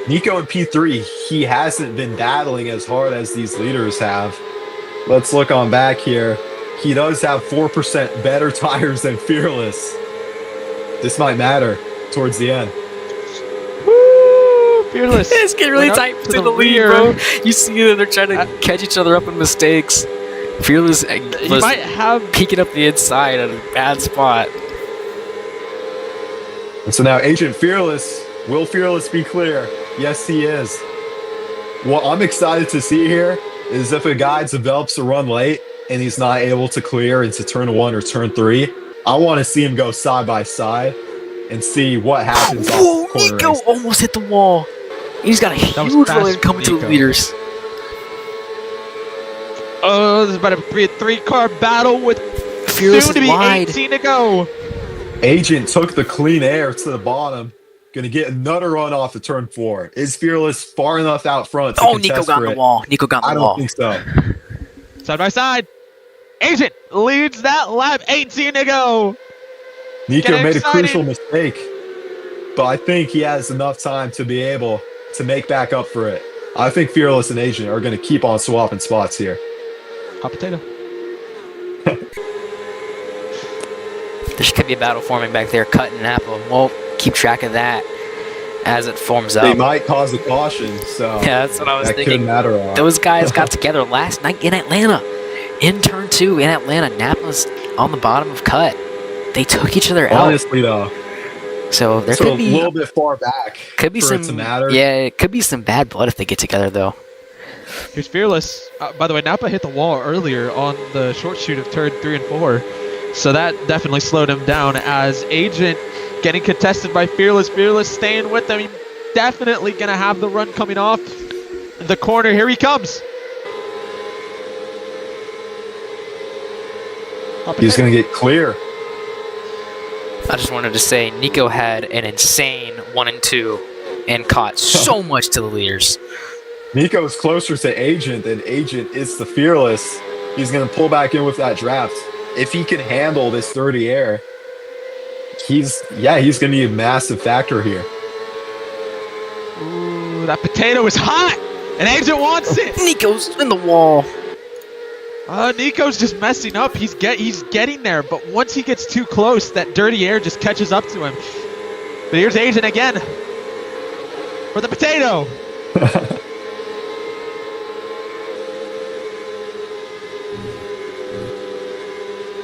Nico in P3, he hasn't been battling as hard as these leaders have. Let's look on back here. He does have 4% better tires than Fearless. This might matter towards the end. Woo! Fearless. It's getting really Went up tight to the lead, rear. bro. You see that they're trying to catch each other up in mistakes. Fearless He was might have. peeking up the inside at a bad spot. And so now Agent Fearless, will Fearless be clear? Yes, he is. What I'm excited to see here is if a guy develops a run late and he's not able to clear into turn 1 or turn 3, I want to see him go side by side and see what happens. Whoa, off the corner Nico race. almost hit the wall. He's got a That was huge fast run coming to the Nico. leaders. Oh, this is about to be a 3-car battle with Fearless soon to is be wide. 18 to go. Agent took the clean air to the bottom. Going to get another run off of turn 4. Is Fearless far enough out front to Oh, contest Nico got for in it? the wall. Nico got I in the don't wall. think so. Side by side. Agent leads that lap. 18 to go. Nico Get made a excited. crucial mistake, but I think he has enough time to be able to make back up for it. I think Fearless and Agent are going to keep on swapping spots here. Hot potato. There could be a battle forming back there, cut and apple. We'll keep track of that as it forms They up. might cause a caution, so Yeah, that's what I was that could thinking. matter a lot. Those guys got together last night in Atlanta. In turn 2 in Atlanta, Napa's on the bottom of cut. They took each other out. Honestly, though, So there so could a be little bit far back could be for some it to matter. Yeah, it could be some bad blood if they get together though. Here's Fearless. By the way, Napa hit the wall earlier on the short shoot of turn 3 and 4. So that definitely slowed him down as Agent getting contested by Fearless. Fearless staying with them. He definitely going to have the run coming off the corner. Here he comes. He's going to get clear. I just wanted to say Nico had an insane 1 and 2 and caught so much to the leaders. Nico's closer to Agent than Agent is to Fearless. He's going to pull back in with that draft. If he can handle this dirty air, he's going to be a massive factor here. Ooh, that potato is hot, and Agent wants it. Nico's in the wall. Nico's just messing up. He's getting there, but once he gets too close, that dirty air just catches up to him. But here's Agent again for the potato.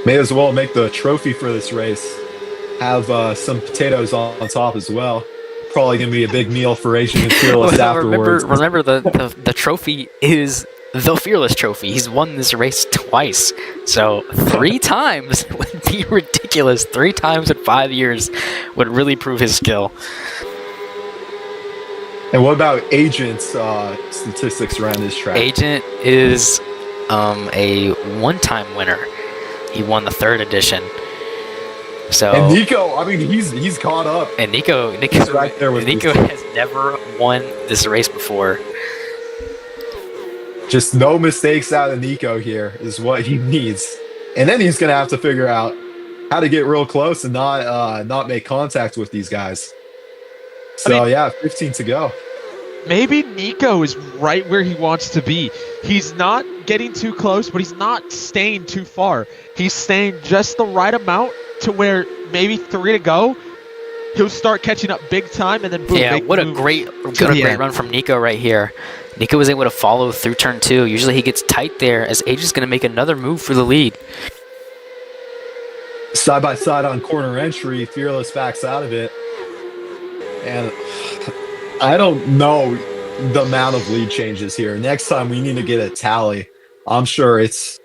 May as well make the trophy for this race. Have some potatoes on top as well. Probably going to be a big meal for Agent and Fearless afterwards. Remember the trophy is the Fearless Trophy. He's won this race twice. So 3 times would be ridiculous. 3 times in 5 years would really prove his skill. And what about Agent's statistics around this track? Agent is a 1-time winner. He won the 3rd edition. So And Nico, I mean, he's caught up. and Nico He's right there with Nico these. has never won this race before. Just no mistakes out of Nico here is what he needs. And then he's going to have to figure out how to get real close and not make contact with these guys. So yeah, 15 to go. Maybe Nico is right where he wants to be. He's not getting too close, but he's not staying too far. He's staying just the right amount to where maybe 3 to go, he'll start catching up big time, and then boom. Yeah, what a great run from Nico right here. Nico was able to follow through turn 2. Usually he gets tight there as Age is going to make another move for the lead. Side by side on corner entry, Fearless backs out of it. And I don't know the amount of lead changes here. Next time we need to get a tally. I'm sure it's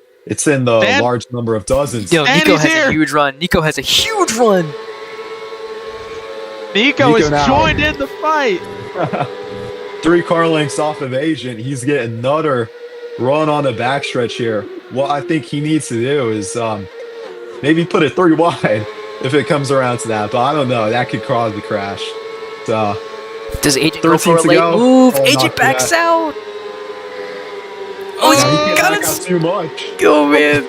in the large number of dozens. Yo, Nico has a huge run. Nico has a huge run. Nico is joined in the fight. 3 car lengths off of Agent. He's getting another run on the backstretch here. What I think he needs to do is maybe put it 3 wide if it comes around to that. But I don't know. That could cause the crash. So does Agent go for a late move? Agent backs out. Oh, he's got it too much. Oh man,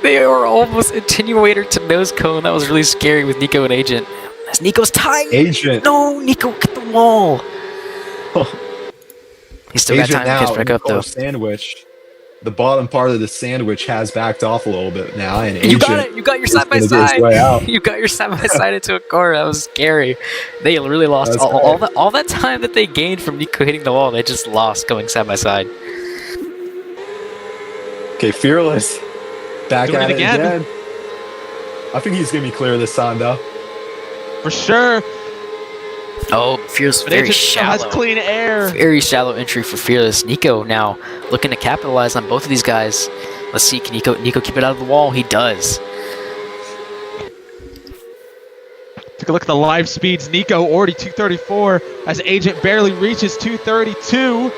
they are almost attenuator to nose cone. That was really scary with Nico and Agent. As Nico's tight. Agent. No, Nico, get the wall. He's still got time to catch back up though. Sandwich. The bottom part of the sandwich has backed off a little bit now, and you got it. You got your side by side. You got your side by side into a car. That was scary. They really lost all that time that they gained from Nico hitting the wall. They just lost going side by side. Okay, Fearless back at it again. I think he's gonna be clear this time, though. For sure. Oh, Fearless very shallow. Has clean air. Very shallow entry for Fearless. Nico now looking to capitalize on both of these guys. Let's see, can Nico keep it out of the wall? He does. Take a look at the live speeds. Nico already 234 as Agent barely reaches 232.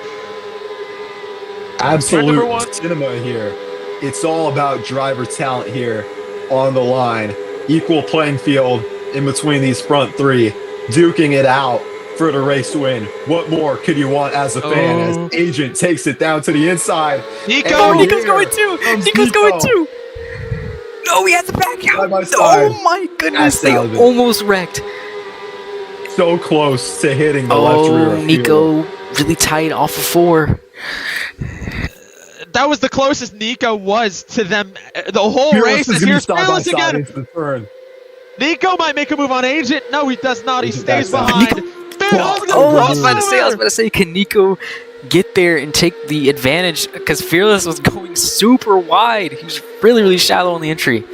Absolute cinema here. It's all about driver talent here on the line. Equal playing field in between these front 3. Duking it out for the race win. What more could you want as a fan as Agent takes it down to the inside? Nico's going too! Nico's going too! No, he has to back out! Oh my goodness, they almost wrecked. So close to hitting the left rear. Nico really tight off of 4. That was the closest Nico was to them the whole race. Here's Fearless again. Nico might make a move on Agent. No, he does not. He stays behind. I was about to say, can Nico get there and take the advantage? Because Fearless was going super wide. He was really, really shallow on the entry.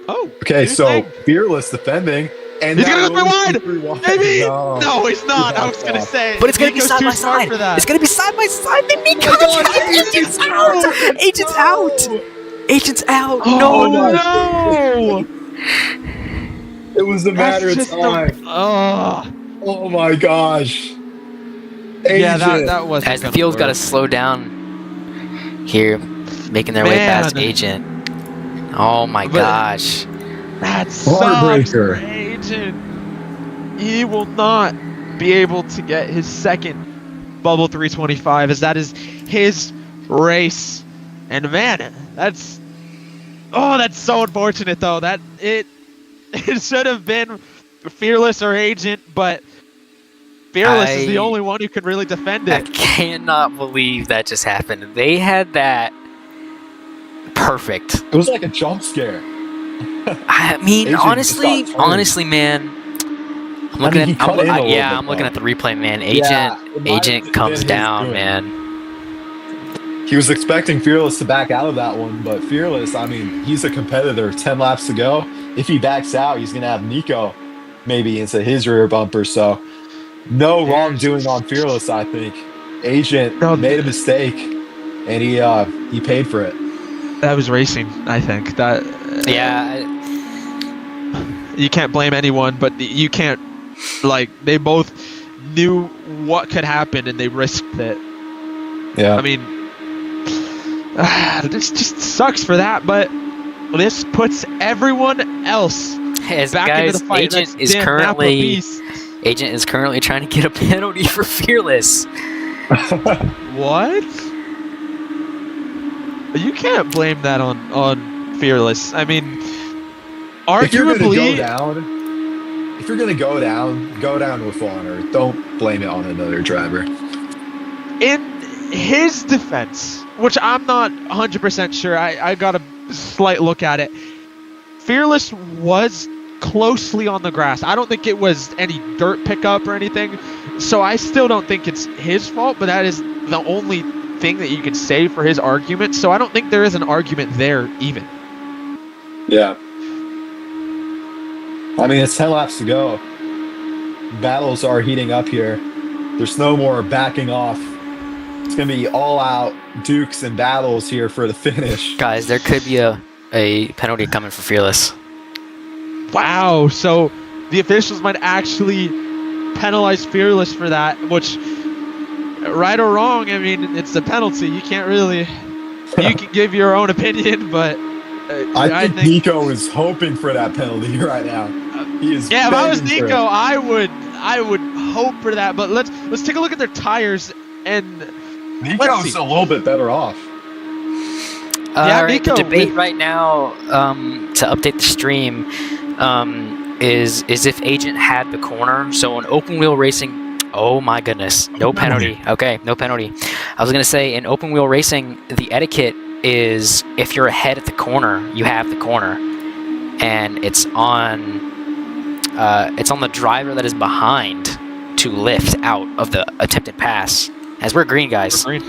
Oh. Okay, so Fearless defending. And he's gonna go 3 wide. Maybe. No, he's not. I was gonna say. But it's gonna be side by side. It's gonna be side by side. Agent's out. Agent's out. Agent's out. No. It was a matter of time. Oh my gosh. Agent. Yeah, that was. As the field's got to slow down here, making their way past Agent. Oh my gosh. That sucks for Agent. He will not be able to get his second Bubble 325 as that is his race. And man, that's so unfortunate though. That it should have been Fearless or Agent, but Fearless is the only one who can really defend it. I cannot believe that just happened. They had that perfect. It was like a jump scare. I mean, honestly, man. I'm looking at the replay, man. Agent comes down, man. He was expecting Fearless to back out of that one, but Fearless, I mean, he's a competitor. 10 laps to go. If he backs out, he's going to have Nico maybe into his rear bumper. So no wrongdoing on Fearless, I think. Agent made a mistake, and he paid for it. That was racing, I think. You can't blame anyone, but you can't, they both knew what could happen, and they risked it. Yeah. I mean, this just sucks for that, but this puts everyone else back into the fight. Agent is currently trying to get a penalty for Fearless. What? You can't blame that on Fearless. I mean, If you're gonna arguably, go down with honor. Don't blame it on another driver. in his defense, which I'm not 100% sure, I got a slight look at it. Fearless was closely on the grass. I don't think it was any dirt pickup or anything, so I still don't think it's his fault, but that is the only thing that you can say for his argument, so I don't think there is an argument there even. Yeah. I mean, it's 10 laps to go. Battles are heating up here. There's no more backing off. It's going to be all out dukes and battles here for the finish. Guys, there could be a penalty coming for Fearless. Wow, so the officials might actually penalize Fearless for that, which, right or wrong, I mean, it's a penalty. You can't really, you can give your own opinion, but I think Nico is hoping for that penalty right now. He is. Yeah, if I was begging for Nico, it. I would hope for that. But let's take a look at their tires, and let's Nico's see. a little bit better off. Yeah, All right, Nico, the debate with- right now, to update the stream, is if Agent had the corner. So in open wheel racing, oh my goodness, no penalty. Okay, no penalty. I was gonna say in open wheel racing, the etiquette is if you're ahead at the corner, you have the corner, and it's on the driver that is behind to lift out of the attempted pass. As we're green, guys. Green.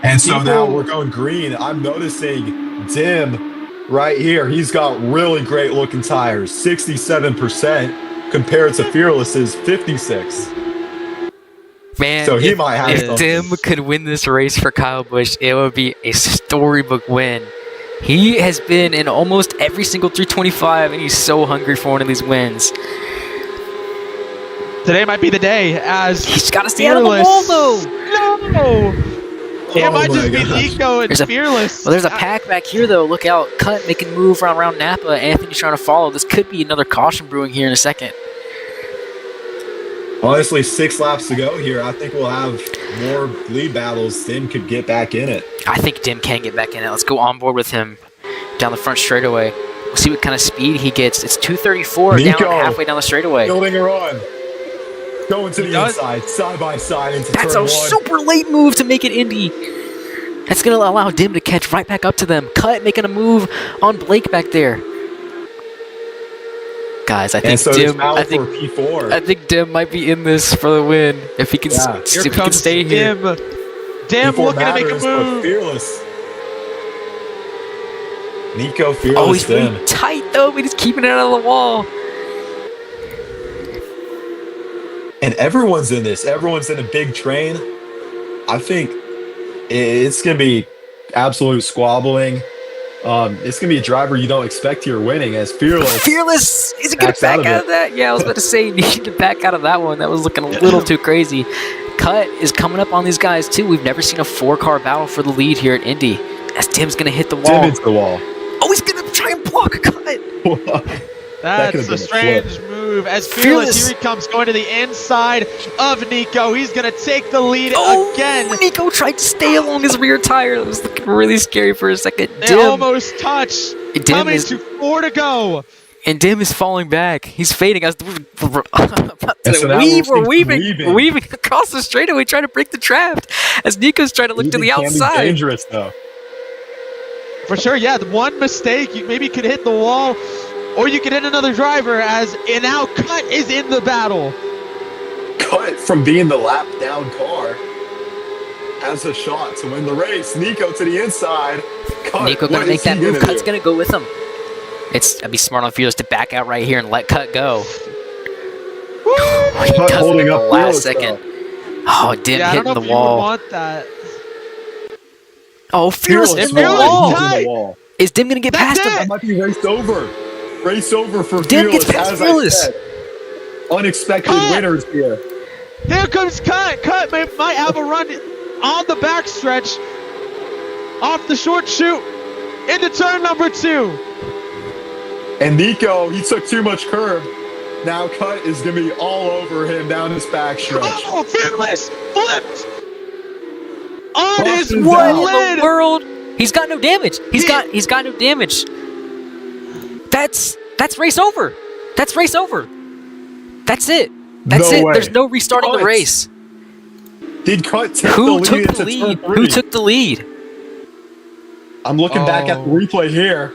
And so Nico- now we're going green. I'm noticing Dim right here. He's got really great looking tires, 67% compared to Fearless's 56. Man, So he might have if something. Dim could win this race for Kyle Busch, it would be a storybook win. He has been in almost every single 325, and he's so hungry for one of these wins. Today might be the day, as He's got to stay out of the Fearless. wall, though. No, it Oh might my just be gosh. Nico and There's a- Fearless. Well, there's a pack back here, though. Look out. Cut making a move around Napa. Anthony's trying to follow. This could be another caution brewing here in a second. Honestly, 6 laps to go here. I think we'll have more lead battles. Dim could get back in it. I think Dim can get back in it. Let's go on board with him down the front straightaway. We'll see what kind of speed he gets. It's 234 down Nico. halfway down the straightaway. Building her on. Going to He the does. inside, side by side into That's turn a 1. super late move to make it Indy. That's going to allow Dim to catch right back up to them. Cut making a move on Blake back there. Guys, I And think so there's Dim. battle I think for P4. I think Dim might be in this for the win if he can. Yeah. If Here he can comes stay here. Dim. Dim P4 looking to make a matters, but move. Fearless. Nico Oh, Fearless he's really Dim. tight though, but he's keeping it out of the wall. And everyone's in this. Everyone's in a big train. I think it's going to be absolute squabbling. It's going to be a driver you don't expect here winning as Fearless. Fearless! Is he gonna Backs back out out of of that? Yeah, I was about to say you need to back out of that one. That was looking a little too crazy. Cut is coming up on these guys too. We've never seen a 4-car battle for the lead here at Indy. As Tim's gonna hit the wall. Dim into the wall. Oh, he's gonna try and block Cut. That could've That's been a a strange move. As Fearless, Fearless. here he comes, going to the inside of Nico. He's going to take the lead Oh, again. Nico tried to stay along his rear tire. That was looking really scary for a second. They Dim, almost touch. Dim Coming is to 4 to go. and Dim is falling back. He's fading. And so now We're weaving. weaving across the straightaway, trying to break the draft. As Nico's trying to look to the Can be outside. dangerous though. For sure, yeah. The one mistake, you maybe could hit the wall, or you could hit another driver, as and now Cut is in the battle. Cut from being the lap down car has a shot to win the race. Nico to the inside. Cut, Nico what gonna make is he that move. gonna Cut's do? gonna go with him. I'd be smart on Fearless to back out right here and let Cut go. He Cut does it holding in the up last Fearless, second. though. Oh, Dim Yeah, I don't hitting know the if you would wall. want that. Oh, Fearless Fearless hitting the Fearless wall. into tight. the wall. Is Dim gonna get That's past him? it. That might be race over. Race over for Dim Fearless. gets past as I Fearless. said. Unexpected Cut. winners here. Here comes Cut. Cut might have a run on the backstretch, off the short chute, into turn number 2. And Nico, he took too much curb. Now Cut is going to be all over him down his backstretch. Oh, Fearless flipped on his Busted What down. in lid. the world? He's got no damage. He's got no damage. That's race over. That's race over. That's it. That's No it. way. There's no restarting the Cut. race. Did Cut take Who the took lead the into lead? turn 3? Who took the lead? I'm looking back at the replay here.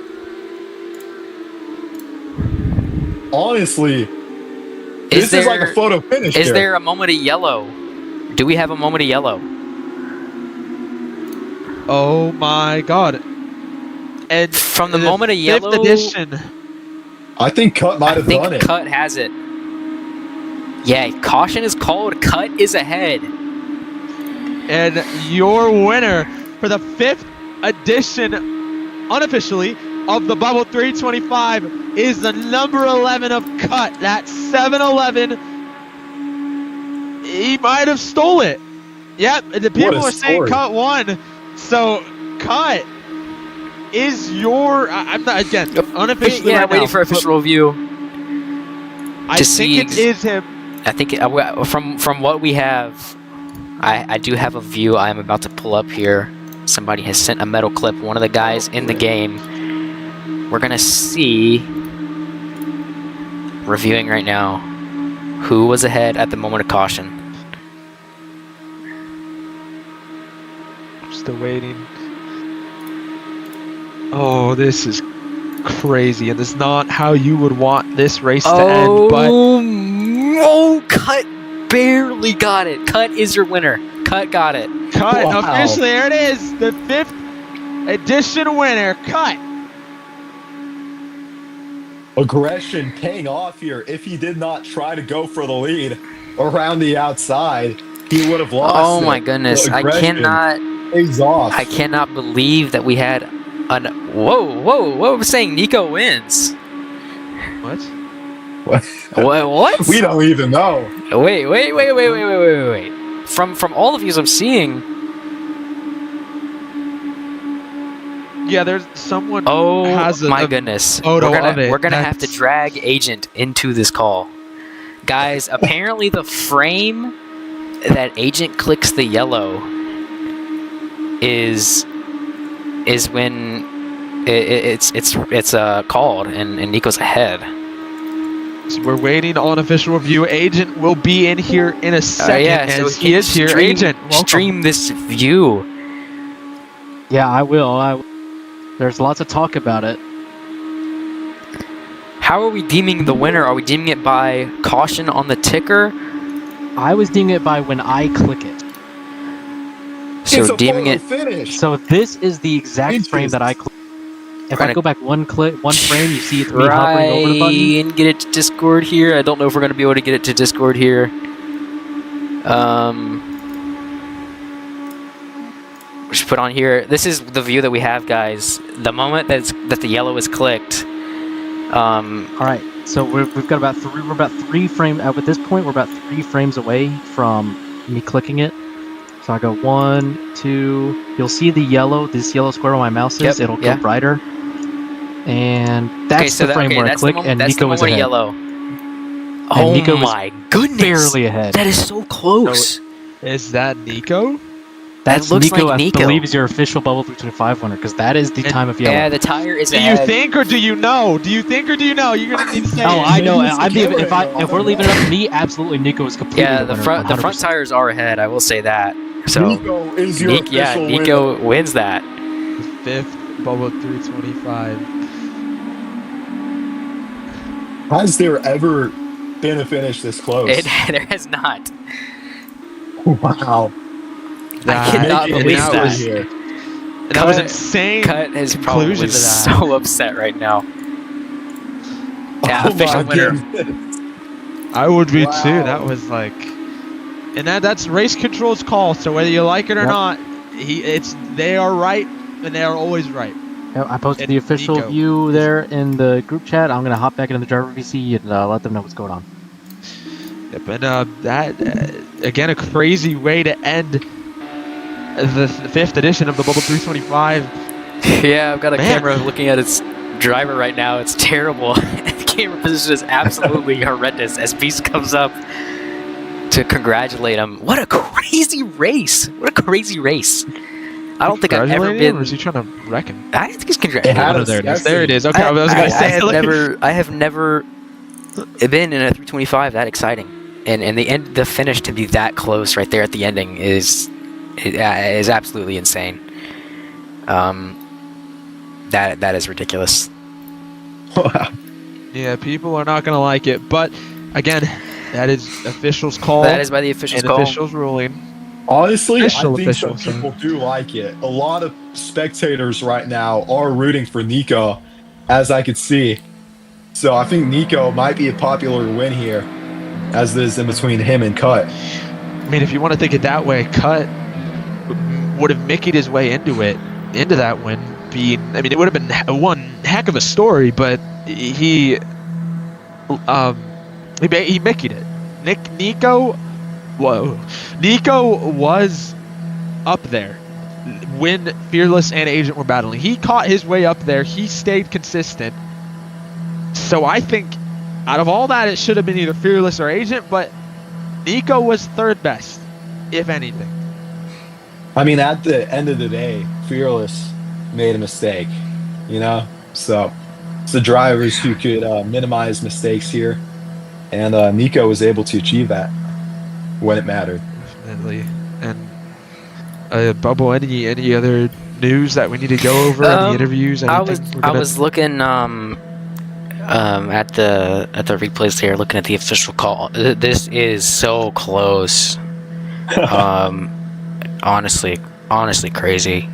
Honestly, this is like a photo finish. Is there a moment of yellow? Do we have a moment of yellow? Oh my god. And From the moment of yellow, 5th edition. I think Cut might have done it. Cut has it. Yeah, caution is called. Cut is ahead. And your winner for the 5th edition, unofficially, of the Bubble 325 is the number 11 of Cut. That's 7-11. He might have stole it. Yep, the people are saying Cut won. So, Cut is your... I'm not, again, unofficially Yeah, right waiting now, for official review. I think it is him. I think from what we have, I do have a view I am about to pull up here. Somebody has sent a metal clip, one of the guys in the game. We're going to see, reviewing right now, who was ahead at the moment of caution. Still waiting. Oh, this is crazy, and this is not how you would want this race to end, but... Oh, Cut barely got it. Cut is your winner. Cut got it. Cut, Wow. officially, there it is. The 5th edition winner, Cut. Aggression paying off here. If he did not try to go for the lead around the outside, he would have lost. Oh my goodness. I cannot pays off. I cannot believe that we had an whoa, I'm saying Nico wins. What? What? We don't even know. Wait. From all of these I'm seeing. Yeah, there's someone Oh has my a goodness. photo of it. We're gonna have to drag Agent into this call. Guys, apparently the frame that Agent clicks the yellow is when it's called and Nico's ahead. So we're waiting on official review. Agent will be in here in a second, So he is here. Agent, welcome. Stream this view. Yeah, I will. There's lots of talk about it. How are we deeming the winner? Are we deeming it by caution on the ticker? I was deeming it by when I click it. So It's a deeming photo it. finish. So this is the exact frame that I click. If I go back one frame, you see it's me hovering over the button. And get it to Discord here. I don't know if we're going to be able to get it to Discord here. Just put on here. This is the view that we have, guys. The moment that the yellow is clicked. All right. So we've got about three. We're about 3 frames. At this point, we're about 3 frames away from me clicking it. So I go 1, 2. You'll see the yellow. This yellow square where my mouse is. Yep, It'll go brighter. And that's the frame where I click, and Nico is ahead. Yellow. And Oh Nico my goodness! barely ahead. That is so close. Is that Nico? That's looks Nico, like Nico. I believe, is your official Bubble 325 winner, because that is the time of yellow. Yeah, the tire is Do ahead. you think or do you know? Do you think or do you know? You're gonna need to say. Oh, I know. Maybe it's If we're leaving it up to me, absolutely Nico is completely Yeah, the the winner, front 100%. tires are ahead. I will say that. So Nico is your official Nico winner. wins that. The 5th Bubble 325. Has there ever been a finish this close? There has not. Wow. I cannot Making believe history that. here. That was insane. Cut is conclusion probably to that. so upset right now. Yeah, Oh official my winner. goodness. I would be Wow. too. That was like, and that's race control's call. So whether you like it or Yep. not, they are right, and they are always right. Yeah, I posted And the official Nico. view there in the group chat. I'm going to hop back into the driver VC and let them know what's going on. Yep, and that again a crazy way to end the 5th edition of the Bubble 325. Yeah, I've got a Man. camera looking at its driver right now. It's terrible. The camera position is absolutely horrendous as Beast comes up to congratulate him. What a crazy race! What a crazy race! I don't think I've ever Congratulating him, been. or is he trying to wreck him? I think he's It congratulating. has- Oh, there it is. that's There it is. Okay, I was I, gonna say. I have never been in a 325 that exciting, and the finish to be that close right there at the ending is absolutely insane. That is ridiculous. Yeah, people are not gonna like it, but again, that is officials' call. That is by the officials' and call. officials ruling. Honestly, Official, I think some official, so- people do like it. A lot of spectators right now are rooting for Nico, as I could see. So I think Nico might be a popular win here, as it is in between him and Cut. I mean, if you want to think it that way, Cut would have Mickeyed his way into that win. I mean, it would have been one heck of a story, but he Mickeyed it. Nico was up there when Fearless and Agent were battling. He caught his way up there. He stayed consistent. So I think out of all that, it should have been either Fearless or Agent, but Nico was third best, if anything. I mean, at the end of the day, Fearless made a mistake, you know? So it's the drivers who could minimize mistakes here, and Nico was able to achieve that when it mattered. Definitely. And Bubble, any other news that we need to go over? Any interviews? I Anything was looking at the replays here, looking at the official call. This is so close. Honestly crazy.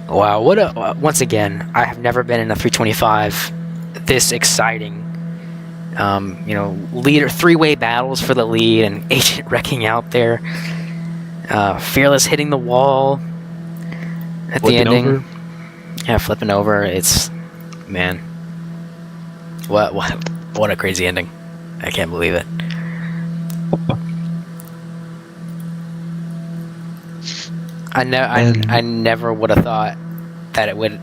Wow, once again, I have never been in a 325 this exciting. Leader three-way battles for the lead, and Agent wrecking out there. Fearless hitting the wall at the ending. Over. Yeah, flipping over. It's, man, what a crazy ending. I can't believe it. I never would have thought that it would,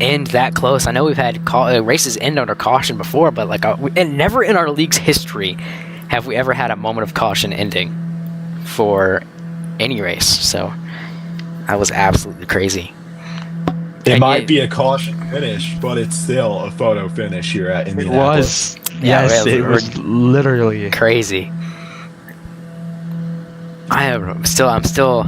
end that close. I know we've had races end under caution before, but and never in our league's history have we ever had a moment of caution ending for any race. So that was absolutely crazy. It might be a caution finish, but it's still a photo finish here at Indianapolis. It was. Yes, Yeah, it was literally crazy. I'm still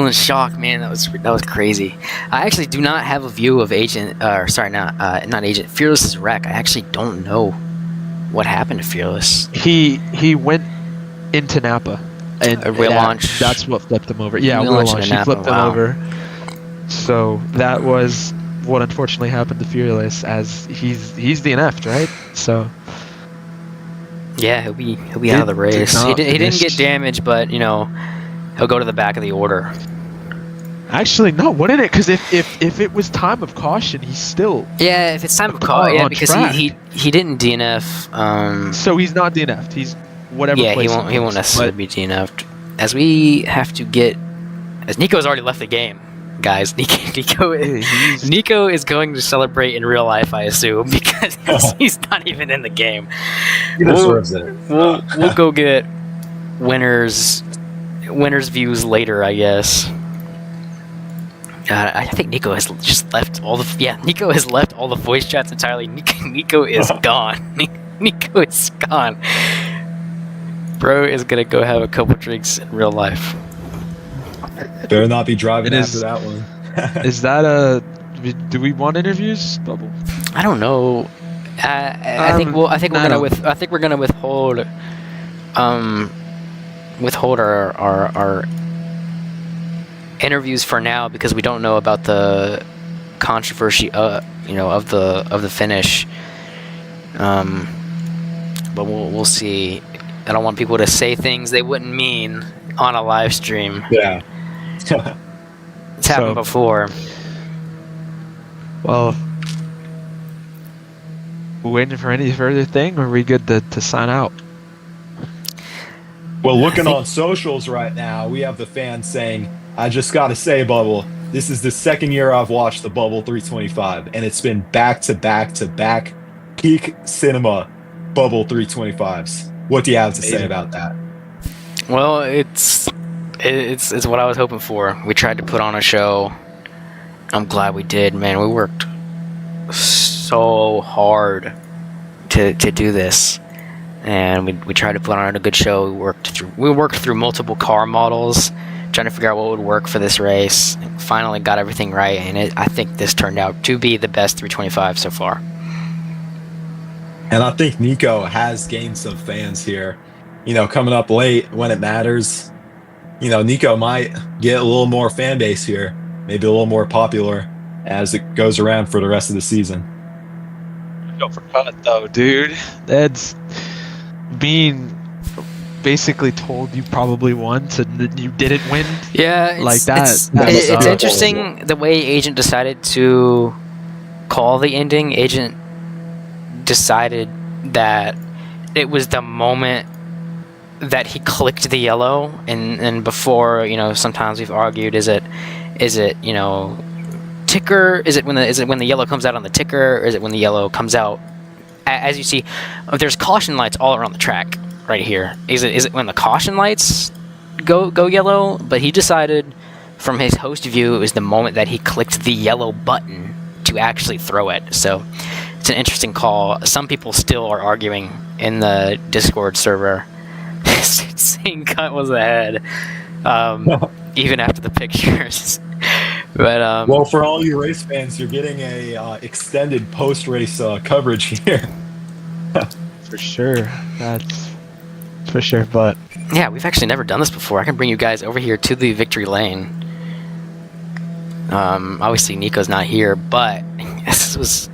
in shock, man. That was crazy. I actually do not have a view of not Agent Fearless's wreck. I actually don't know what happened to Fearless. He went into Napa, and A wheel launch. That's what flipped him over. Yeah, Wheel wheel launch launch. into He Napa, flipped him wow. over. So that was what unfortunately happened to Fearless, as he's DNF'd, right? So Yeah, he'll be out of the race. He didn't get damaged, but he'll go to the back of the order. actually, no, wouldn't it? Because if it was time of caution, he's still. Yeah, if it's time of car call, yeah, on because track. he didn't DNF. So he's not DNF'd. He's whatever. Yeah, place he won't necessarily be DNF'd. As we have to as Nico's already left the game, guys. Nico is going to celebrate in real life, I assume, because he's not even in the game. He deserves it. We'll go get winners views later, I guess. I think Nico has just left all the. Yeah, Nico has left all the voice chats entirely. Nico is gone. Nico is gone. Bro is gonna go have a couple drinks in real life. Better not be driving It after is- that one. Is that do we want interviews, Bubble? I don't know. I think we're gonna withhold our interviews for now, because we don't know about the controversy of the finish. But we'll see. I don't want people to say things they wouldn't mean on a live stream. Yeah. It's happened before. Well, we waiting for any further thing, or are we good to sign out? Well, looking on socials right now, we have the fans saying, I just got to say, Bubble, this is the second year I've watched the Bubble 325, and it's been back-to-back-to-back peak cinema Bubble 325s. What do you have to say about that? Well, it's It's what I was hoping for. We tried to put on a show. I'm glad we did, man. We worked so hard to do this, and we tried to put on a good show. We worked through multiple car models, trying to figure out what would work for this race. And finally got everything right, and I think this turned out to be the best 325 so far. And I think Nico has gained some fans here. Coming up late when it matters. Nico might get a little more fan base here, maybe a little more popular as it goes around for the rest of the season. Don't forget though, dude. That's being basically told you probably won, so you didn't win. Yeah, like that. It's interesting the way Agent decided to call the ending. Agent decided that it was the moment that he clicked the yellow, and before, sometimes we've argued, is it ticker? Is it when the yellow comes out on the ticker, or is it when the yellow comes out? As you see, there's caution lights all around the track right here. Is it when the caution lights go yellow? But he decided, from his host view, it was the moment that he clicked the yellow button to actually throw it. So it's an interesting call. Some people still are arguing in the Discord server saying Cut was ahead, even after the pictures. But well, for all you race fans, you're getting a extended post-race coverage here. For sure, that's for sure. But yeah, we've actually never done this before. I can bring you guys over here to the victory lane. Obviously Nico's not here, but it's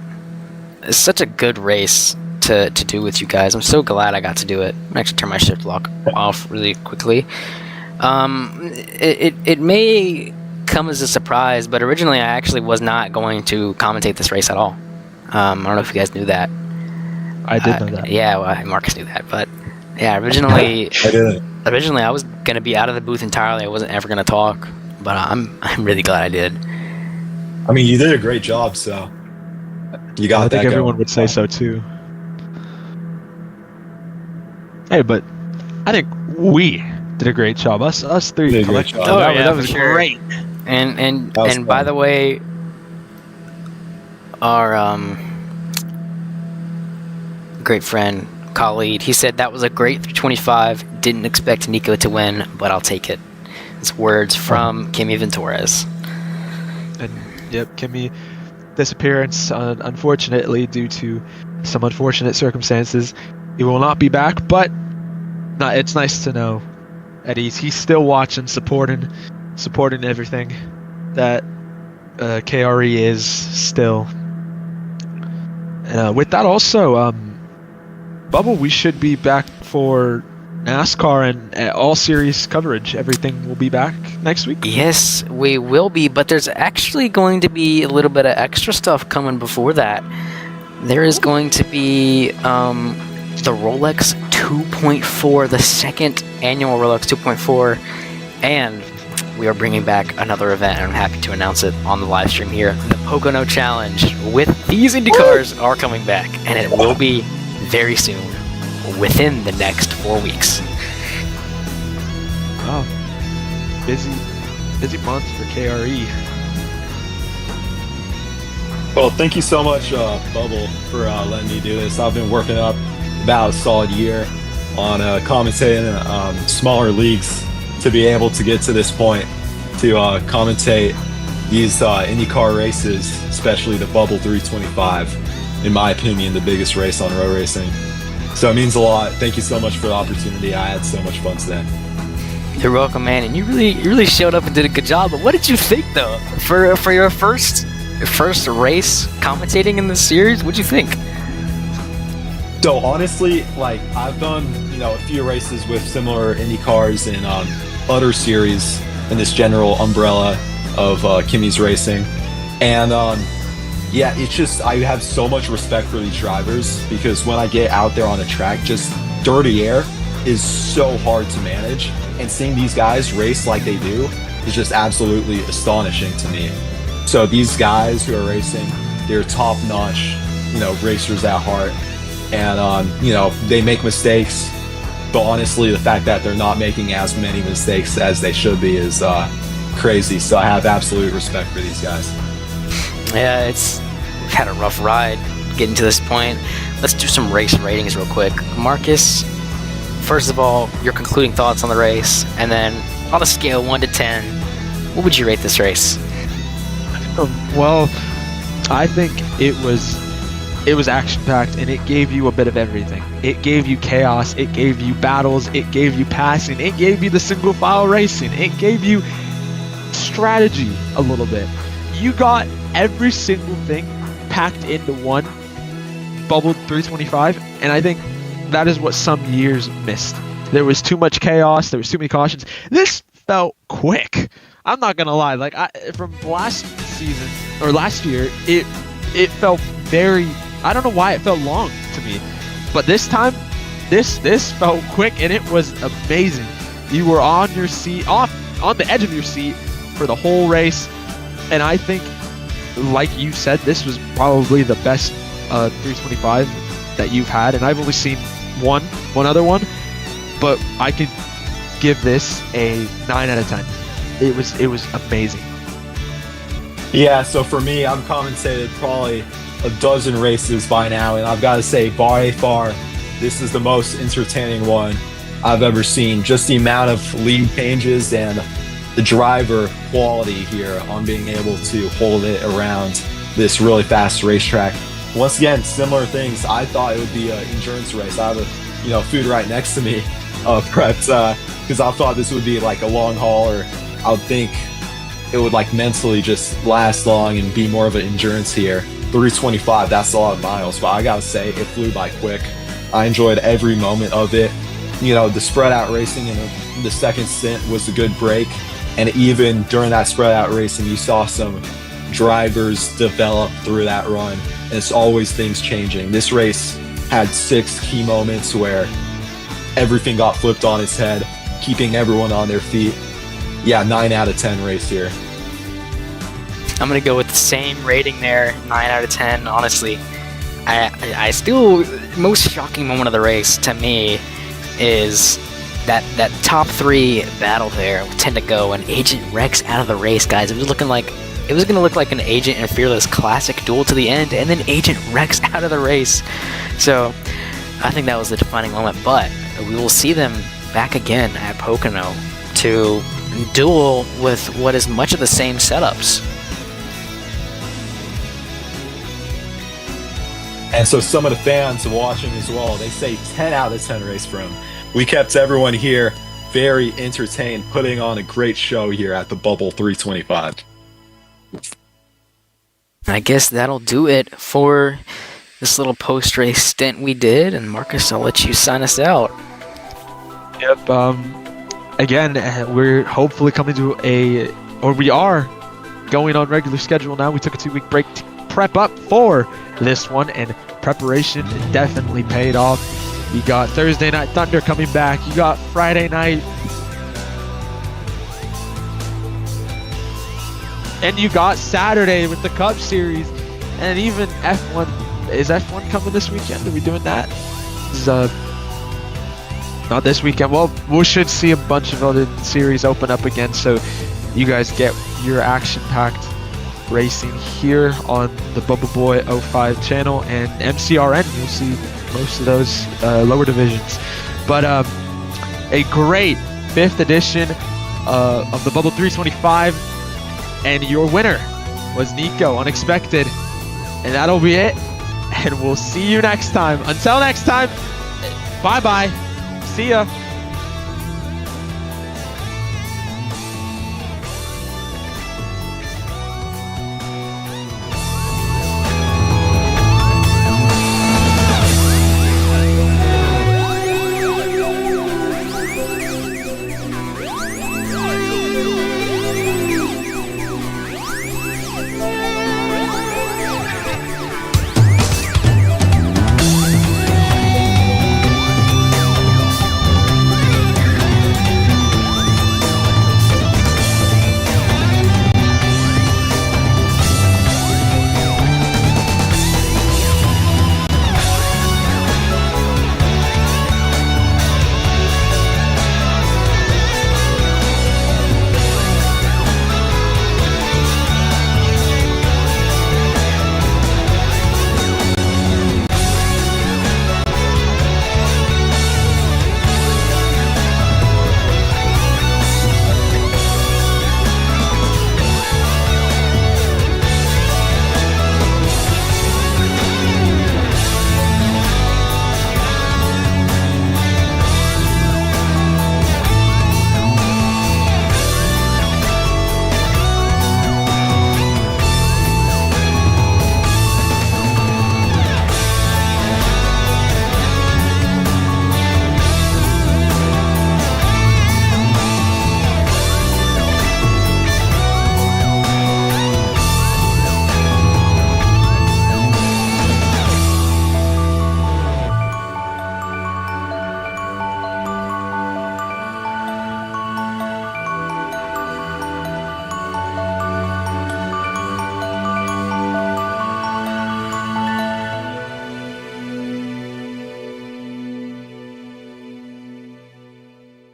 such a good race to do with you guys. I'm so glad I got to do it. I'm actually turn my shift lock off really quickly. It may come as a surprise, but originally I actually was not going to commentate this race at all. I don't know if you guys knew that. I did know that. Yeah, well, Marcus knew that, but yeah, originally I was going to be out of the booth entirely. I wasn't ever going to talk, but I'm really glad I did. I mean, you did a great job, so you got that. I think everyone would say so too. Hey, but I think we did a great job. Us three did a great collectively. job. That was sure. great. And fun. By the way, our great friend Khalid, he said that was a great 325. Didn't expect Nico to win, but I'll take it. It's words from Kimi Ventores. And yep, Kimi disappearance, unfortunately, due to some unfortunate circumstances. He will not be back, but it's nice to know that he's still watching, supporting everything that KRE is still. And with that also, Bubble, we should be back for NASCAR and all series coverage. Everything will be back next week. Yes, we will be, but there's actually going to be a little bit of extra stuff coming before that. There is going to be the Rolex 2.4, the second annual Rolex 2.4, and we are bringing back another event, and I'm happy to announce it on the live stream here. The Pocono Challenge with these IndyCars are coming back, and it will be very soon, within the next 4 weeks. Oh, busy month for KRE. Well, thank you so much, Bubble, for letting me do this. I've been working up about a solid year on commentating smaller leagues to be able to get to this point to commentate these IndyCar races, especially the Bubble 325. In my opinion, the biggest race on road racing. So it means a lot. Thank you so much for the opportunity. I had so much fun today. You're welcome, man. And you really showed up and did a good job. But what did you think, though, for your first race commentating in this series? What'd you think? So honestly, like, I've done a few races with similar Indy cars in other series in this general umbrella of Kimi's racing, and yeah, it's just I have so much respect for these drivers because when I get out there on a track, just dirty air is so hard to manage, and seeing these guys race like they do is just absolutely astonishing to me. So these guys who are racing, they're top-notch, racers at heart. And, they make mistakes, But honestly, the fact that they're not making as many mistakes as they should be is crazy. So I have absolute respect for these guys. Yeah, we've had a rough ride getting to this point. Let's do some race ratings real quick. Marcus, first of all, your concluding thoughts on the race, and then on a scale of 1 to 10, what would you rate this race? Well, I think it was action-packed, and it gave you a bit of everything. It gave you chaos, it gave you battles, it gave you passing, it gave you the single-file racing, it gave you strategy a little bit. You got every single thing packed into one bubbled 325, and I think that is what some years missed. There was too much chaos, there was too many cautions. This felt quick. I'm not gonna lie, like from last season or last year, it felt very, I don't know why it felt long to me, but this time this felt quick, and it was amazing. You were on your seat, on the edge of your seat for the whole race, and I think, like you said, this was probably the best 325 that you've had, and I've only seen one other one, but I could give this a 9 out of 10. It was amazing. Yeah, so for me, I've commentated probably a dozen races by now, and I've got to say, by far, this is the most entertaining one I've ever seen. Just the amount of lead changes and the driver quality here on being able to hold it around this really fast racetrack. Once again, similar things. I thought it would be an endurance race. I have food right next to me, prepped, because I thought this would be like a long haul, or I would think it would like mentally just last long and be more of an endurance here. 325, that's a lot of miles, but I gotta say, it flew by quick. I enjoyed every moment of it. The spread out racing in the second stint was a good break. And even during that spread out racing, you saw some drivers develop through that run. And it's always things changing. This race had 6 key moments where everything got flipped on its head, keeping everyone on their feet. Yeah, 9 out of 10 race here. I'm going to go with the same rating there, 9 out of 10. Honestly, I still, most shocking moment of the race to me is that top 3 battle there with 10 to go, and Agent Rex out of the race, guys. It was going to look like an Agent and Fearless classic duel to the end, and then Agent Rex out of the race. So I think that was the defining moment, but we will see them back again at Pocono to duel with what is much of the same setups. And so some of the fans watching as well, they say 10 out of 10 race for him. We kept everyone here very entertained, putting on a great show here at the Bubble 325. I guess that'll do it for this little post-race stint we did, and Marcus, I'll let you sign us out. Yep. Again, we're hopefully coming to we are going on regular schedule now. We took a 2-week break to prep up for this one, and preparation definitely paid off. You got Thursday Night Thunder coming back. You got Friday night. And you got Saturday with the Cup Series. And even F1. Is F1 coming this weekend? Are we doing that? This is, not this weekend. Well, we should see a bunch of other series open up again. So you guys get your action-packed racing here on the Bubba Boy 05 channel, and MCRN. You'll see most of those lower divisions. But a great 5th edition of the Bubble 325, and your winner was Nico, Unexpected. And that'll be it, and we'll see you next time. Until next time, bye-bye. See ya.